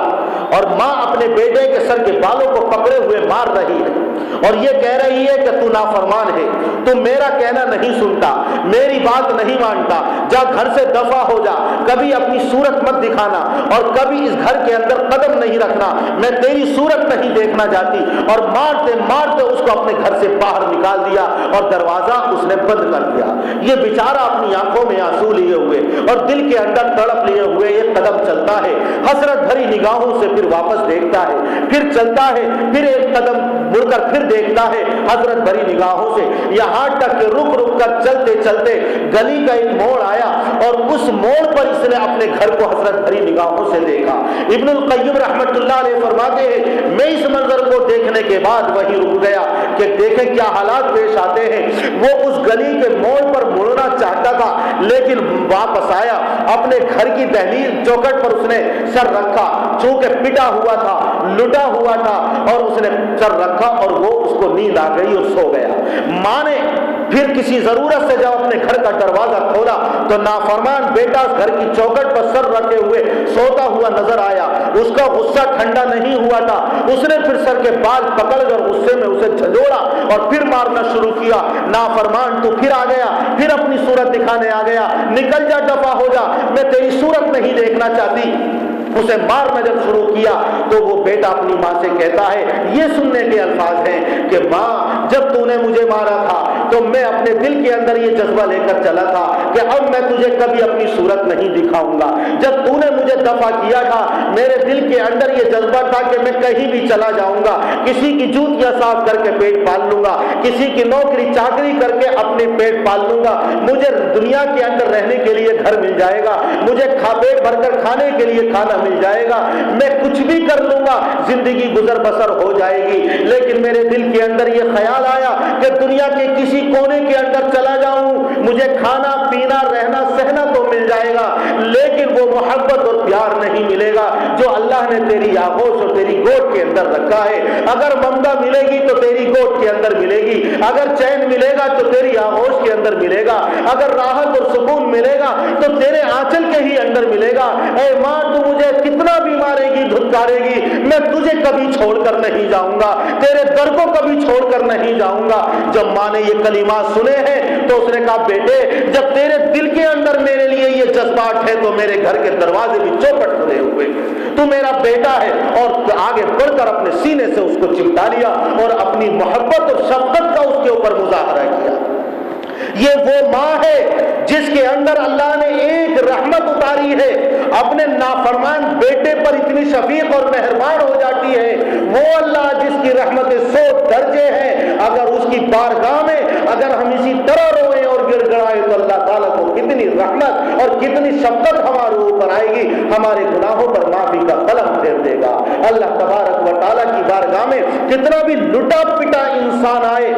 اور ماں اپنے بیٹے کے سر کے بالوں کو پکڑے ہوئے مار رہی ہے اور یہ کہہ رہی ہے کہ تو نافرمان ہے، تو میرا کہنا نہیں سنتا، میری بات نہیں مانتا، جا گھر سے دفع ہو جا، کبھی اپنی صورت مت دکھانا اور کبھی اس گھر کے اندر قدم نہیں رکھنا، میں تیری صورت نہیں دیکھنا چاہتی، اور مارتے مارتے اس کو اپنے گھر سے باہر نکال دیا اور دروازہ اس نے بند کر دیا۔ یہ بیچارہ اپنی آنکھوں میں آنسو لیے ہوئے اور دل کے اندر تڑپ لیے ہوئے ایک قدم چلتا ہے، حسرت بھری نگاہوں سے پھر واپس دیکھتا ہے، پھر چلتا ہے، پھر ایک قدم مڑ کر پھر دیکھتا ہے حسرت بھری نگاہوں سے، یہاں تک کہ رک رک کر چلتے چلتے گلی کا ایک موڑ آیا اور اس موڑ پر اس نے اپنے گھر کو حسرت بھری نگاہوں سے دیکھا۔ ابن القیم رحمت اللہ علیہ فرماتے ہیں میں اس منظر کو دیکھنے کے بعد وہی رک گیا کہ دیکھیں کیا حالات پیش آتے ہیں۔ وہ اس گلی کے موڑ پر مڑنا چاہتا تھا لیکن واپس آیا، اپنے گھر کی دہلیز چوکھٹ پر اس نے سر رکھا، چونکہ پٹا ہوا تھا، لٹا ہوا تھا، اور اس نے سر رکھا اور وہ اس کو نیند آ گئی اور سو گیا۔ ماں نے پھر کسی ضرورت سے جب اپنے گھر کا دروازہ کھولا تو نافرمان بیٹا گھر کی چوکھٹ پر سر رکھے ہوئے سوتا ہوا نظر آیا۔ اس کا غصہ ٹھنڈا نہیں ہوا تھا، اس نے پھر سر کے بال پکڑ کر غصے میں اسے جھنجھوڑا اور پھر مارنا شروع کیا۔ نافرمان تو پھر آ گیا، پھر اپنی صورت دکھانے آ گیا، نکل جا، دفع ہو جا، میں تیری صورت نہیں دیکھنا چاہتی۔ اسے مارنا جب شروع کیا تو وہ بیٹا اپنی ماں سے کہتا ہے، یہ سننے کے الفاظ ہیں کہ ماں جب تو نے مجھے مارا تھا تو میں اپنے دل کے اندر یہ جذبہ لے کر چلا تھا کہ اب میں تجھے کبھی اپنی صورت نہیں دکھاؤں گا۔ جب تو نے مجھے دفع کیا تھا میرے دل کے اندر یہ جذبہ تھا کہ میں کہیں بھی چلا جاؤں گا، کسی کی جوتیاں صاف کر کے پیٹ پال لوں گا، کسی کی نوکری چاکری کر کے اپنے پیٹ پال لوں گا، مجھے دنیا کے اندر رہنے کے لیے گھر مل جائے گا، مجھے پیٹ بھر کر کھانے کے لیے کھانا مل جائے گا، میں کچھ بھی کر لوں گا، زندگی گزر بسر ہو جائے گی۔ لیکن میرے دل کے اندر یہ خیال آیا کہ دنیا کے کسی کونے کے اندر چلا جاؤں، مجھے کھانا پینا رہنا سہنا تو مل جائے گا لیکن وہ محبت اور پیار نہیں ملے گا جو اللہ نے تیری آغوش اور تیری گود کے اندر رکھا ہے۔ اگر ممتا ملے گی تو تیری گود کے اندر ملے گی، اگر چین ملے گا تو تیری آغوش کے اندر ملے گا، اگر راحت اور سکون ملے گا تو تیرے آنچل کے ہی اندر ملے گا۔ اے ماں تو مجھے کتنا بھی مارے گی دھتکارے گی، میں تجھے کبھی چھوڑ کر نہیں جاؤں گا، تیرے در کو کبھی چھوڑ کر نہیں جاؤں گا۔ جب ماں نے یہ کلمات سنے ہیں تو اس نے کہا بیٹے جب تیرے دل کے اندر میرے لیے یہ جذبات ہے تو میرے گھر کے دروازے بھی چوکٹ کھلے ہوئے، تو میرا بیٹا ہے۔ اور آگے بڑھ کر اپنے سینے سے اس کو چمٹا لیا اور اپنی محبت اور شفقت کا اس کے اوپر مظاہرہ کیا۔ یہ وہ ماں ہے جس کے اندر اللہ نے ایک رحمت اتاری ہے، اپنے نافرمان بیٹے پر اتنی شفیق اور مہربان ہو جاتی ہے۔ وہ اللہ جس کی رحمتیں 100 درجے ہیں، اگر اس کی بارگاہ میں اگر ہم اسی طرح روئیں اور گڑ گڑائیں تو اللہ تعالیٰ کو کتنی رحمت اور کتنی شفقت ہمارے اوپر آئے گی، ہمارے گناہوں پر معافی کا قلم پھیر دے گا۔ اللہ تبارک و تعالیٰ کی بارگاہ میں کتنا بھی لٹا پٹا انسان آئے،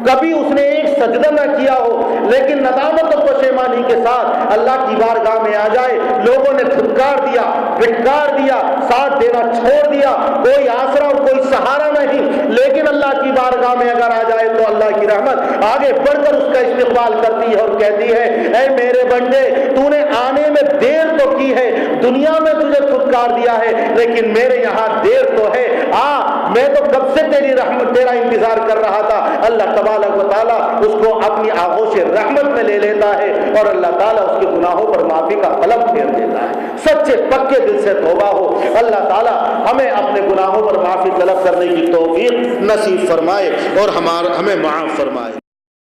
کبھی اس نے ایک سجدہ نہ کیا ہو لیکن ندامت و پشیمانی کے ساتھ اللہ کی بارگاہ میں آ جائے، لوگوں نے دھتکار دیا، پھٹکار دیا، ساتھ دینا چھوڑ دیا، کوئی آسرا اور کوئی سہارا نہیں، لیکن اللہ کی بارگاہ میں اگر آ جائے تو اللہ کی رحمت آگے بڑھ کر اس کا استقبال کرتی ہے اور کہتی ہے اے میرے بندے تو نے آنے میں دیر تو کی ہے، دنیا میں تجھے دھتکار دیا ہے لیکن میرے یہاں دیر تو ہے، میں تو کب سے تیری رحمت تیرا انتظار کر رہا تھا۔ اللہ تبارک و تعالیٰ اس کو اپنی آغوش رحمت میں لے لیتا ہے اور اللہ تعالیٰ اس کے گناہوں پر معافی کا قلم پھیر دیتا ہے۔ سچے پکے دل سے توبہ ہو، اللہ تعالیٰ ہمیں اپنے گناہوں پر معافی طلب کرنے کی توفیق نصیب فرمائے اور ہمیں معاف فرمائے۔